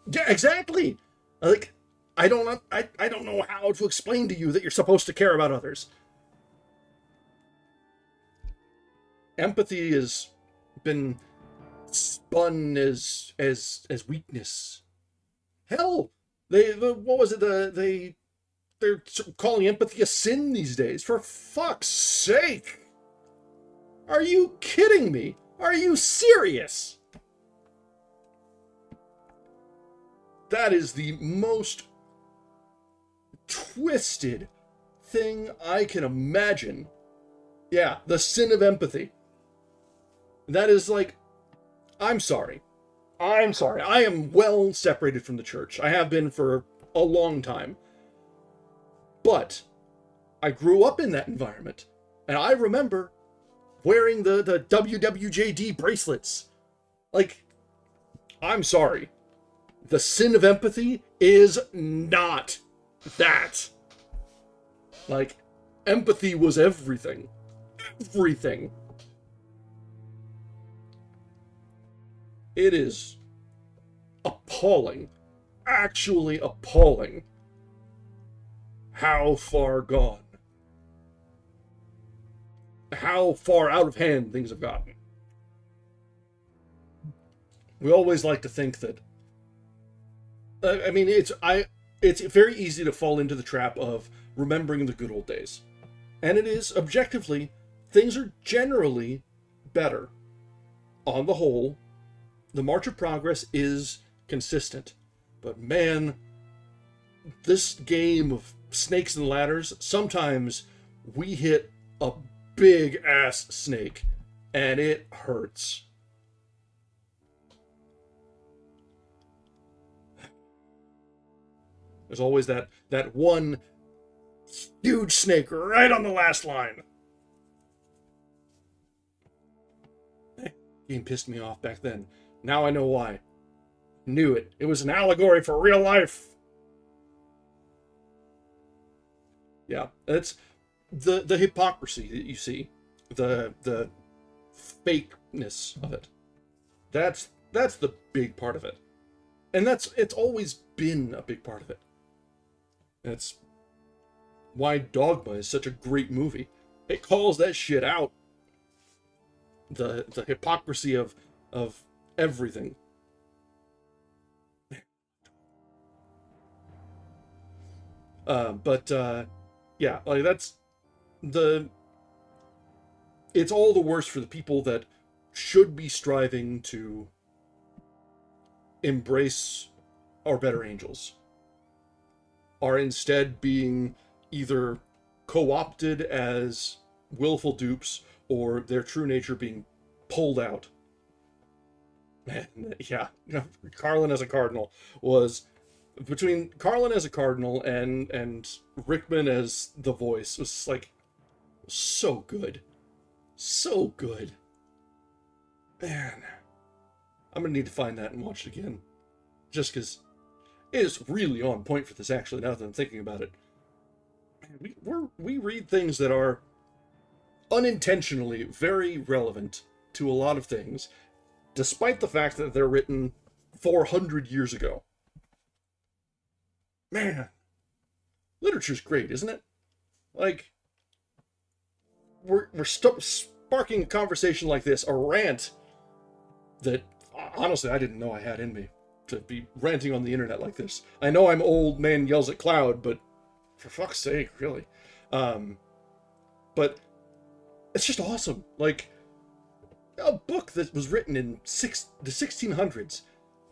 yeah, exactly. Like, I don't know how to explain to you that you're supposed to care about others. Empathy has been spun as weakness. Hell, what was it? They're calling empathy a sin these days. For fuck's sake! Are you kidding me? Are you serious? That is the most twisted thing I can imagine. Yeah, the sin of empathy. That is like, I'm sorry. I am well separated from the church. I have been for a long time. But I grew up in that environment. And I remember wearing the WWJD bracelets. Like, I'm sorry. The sin of empathy is not that. Like, empathy was everything. Everything. It is appalling, actually appalling, how far gone, how far out of hand things have gotten. We always like to think that, I mean, it's very easy to fall into the trap of remembering the good old days. And it is, objectively, things are generally better. On the whole, the march of progress is consistent. But man, this game of snakes and ladders, sometimes we hit a big ass snake and it hurts. There's always that one huge snake right on the last line. Game pissed me off back then. Now I know why. Knew it. It was an allegory for real life. Yeah, that's the hypocrisy that you see, the fakeness of it. That's the big part of it, and it's always been a big part of it. That's why Dogma is such a great movie. It calls that shit out. The hypocrisy of everything. But yeah, like that's the, it's all the worse for the people that should be striving to embrace our better angels, are instead being either co-opted as willful dupes or their true nature being pulled out. Man, yeah, Carlin as a cardinal was, between Carlin as a cardinal and Rickman as the voice, was like so good. So good. Man, I'm gonna need to find that and watch it again. Just because it is really on point for this, actually, now that I'm thinking about it. Man, we read things that are unintentionally very relevant to a lot of things, despite the fact that they're written 400 years ago. Man, literature's great, isn't it? Like, we're sparking a conversation like this, a rant that, honestly, I didn't know I had in me, to be ranting on the internet like this. I know I'm old man yells at cloud, but for fuck's sake, really. But it's just awesome. Like, a book that was written in the 1600s,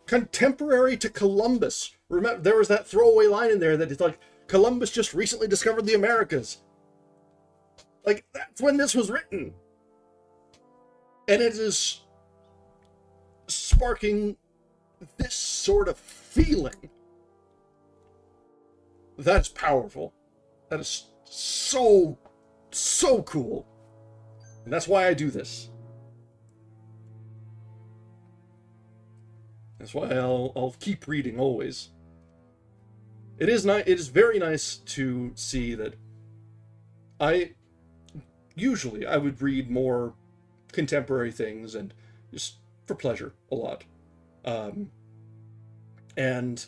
contemporary to Columbus. Remember, there was that throwaway line in there that it's like, Columbus just recently discovered the Americas. Like, that's when this was written. And it is sparking this sort of feeling. That's powerful. That is so, so cool. And that's why I do this. That's why I'll keep reading always. It is nice. It is very nice to see that usually I would read more contemporary things and just for pleasure a lot. And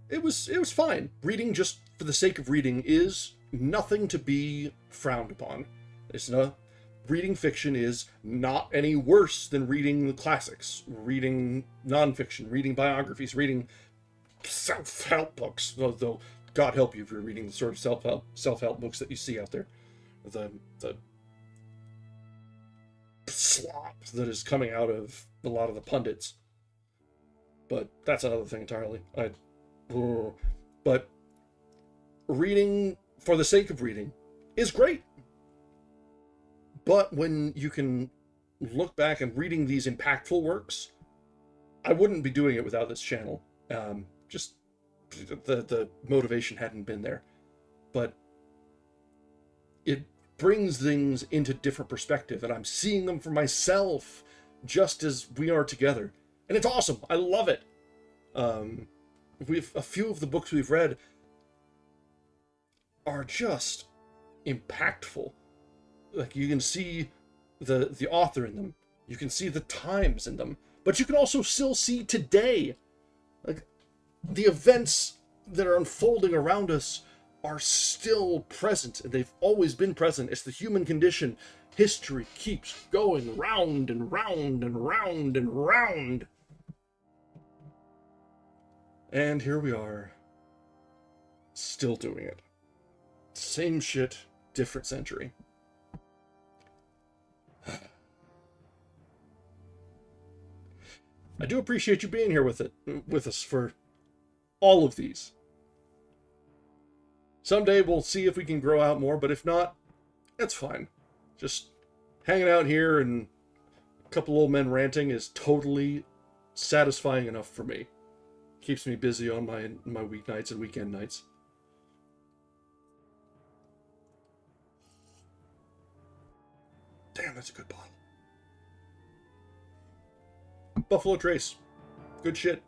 it was fine. Reading just for the sake of reading is nothing to be frowned upon. Reading fiction is not any worse than reading the classics, reading nonfiction, reading biographies, reading self-help books. Though God help you if you're reading the sort of self-help books that you see out there. The slop that is coming out of a lot of the pundits. But that's another thing entirely. But reading for the sake of reading is great. But when you can look back and reading these impactful works, I wouldn't be doing it without this channel. Just the motivation hadn't been there. But it brings things into different perspective, and I'm seeing them for myself just as we are together. And it's awesome. I love it. A few of the books we've read are just impactful. Like, you can see the author in them. You can see the times in them. But you can also still see today. Like, the events that are unfolding around us are still present, and they've always been present. It's the human condition. History keeps going round and round and round and round. And here we are, still doing it. Same shit, different century. I do appreciate you being here with us for all of these. Someday we'll see if we can grow out more, but if not, that's fine. Just hanging out here and a couple old men ranting is totally satisfying enough for me. Keeps me busy on my weeknights and weekend nights. Damn, that's a good bottle. Buffalo Trace. Good shit.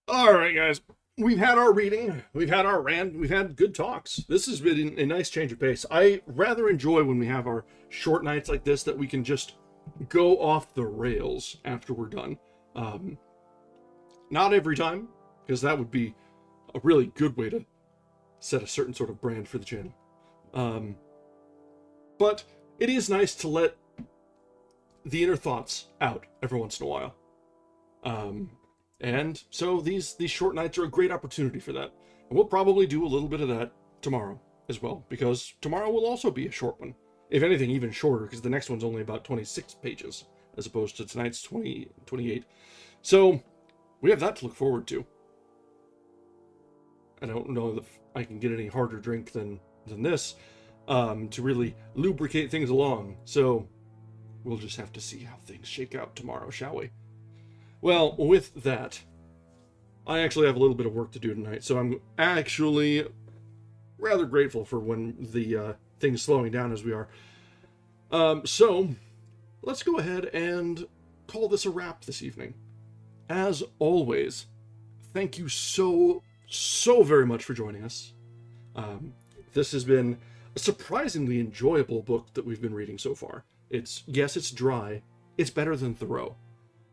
Alright, guys. We've had our reading. We've had our rant. We've had good talks. This has been a nice change of pace. I rather enjoy when we have our short nights like this, that we can just go off the rails after we're done. Not every time, because that would be a really good way to set a certain sort of brand for the channel. But it is nice to let the inner thoughts out every once in a while. And so these short nights are a great opportunity for that. We'll probably do a little bit of that tomorrow as well, because tomorrow will also be a short one. If anything, even shorter, because the next one's only about 26 pages, as opposed to tonight's 28. So, we have that to look forward to. I don't know if I can get any harder drink than this to really lubricate things along. So, we'll just have to see how things shake out tomorrow, shall we? Well, with that, I actually have a little bit of work to do tonight, so I'm actually rather grateful for when the thing's slowing down as we are. So, let's go ahead and call this a wrap this evening. As always, thank you so very much for joining us. This has been a surprisingly enjoyable book that we've been reading so far. Yes, it's dry. It's better than Thoreau.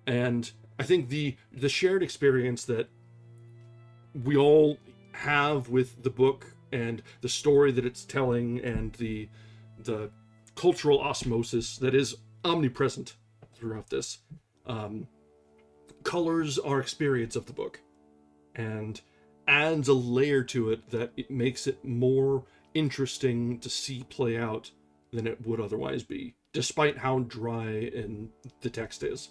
And I think the shared experience that we all have with the book and the story that it's telling and the cultural osmosis that is omnipresent throughout this colors our experience of the book and adds a layer to it that it makes it more interesting to see play out than it would otherwise be, despite how dry the text is.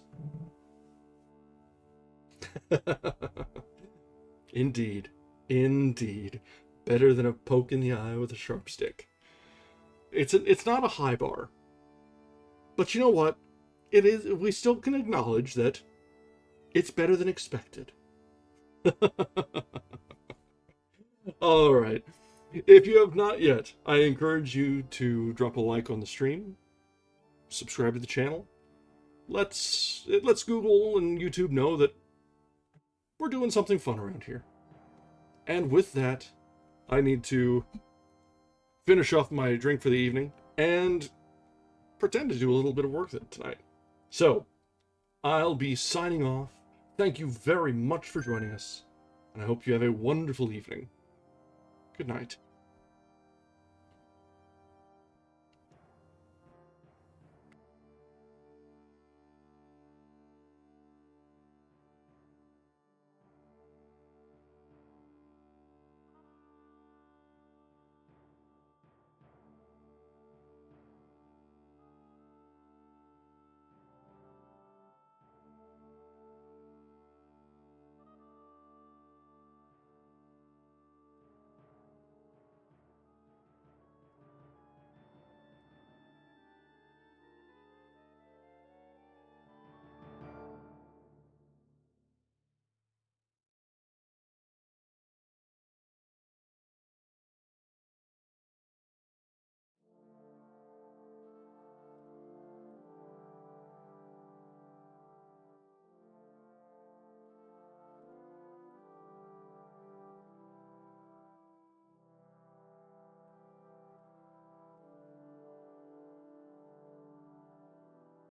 Indeed. Better than a poke in the eye with a sharp stick. It's not a high bar. But you know what? It is. We still can acknowledge that it's better than expected. All right. If you have not yet, I encourage you to drop a like on the stream, subscribe to the channel. Let's Google and YouTube know that we're doing something fun around here. And with that, I need to finish off my drink for the evening and pretend to do a little bit of work tonight. So, I'll be signing off. Thank you very much for joining us, and I hope you have a wonderful evening. Good night.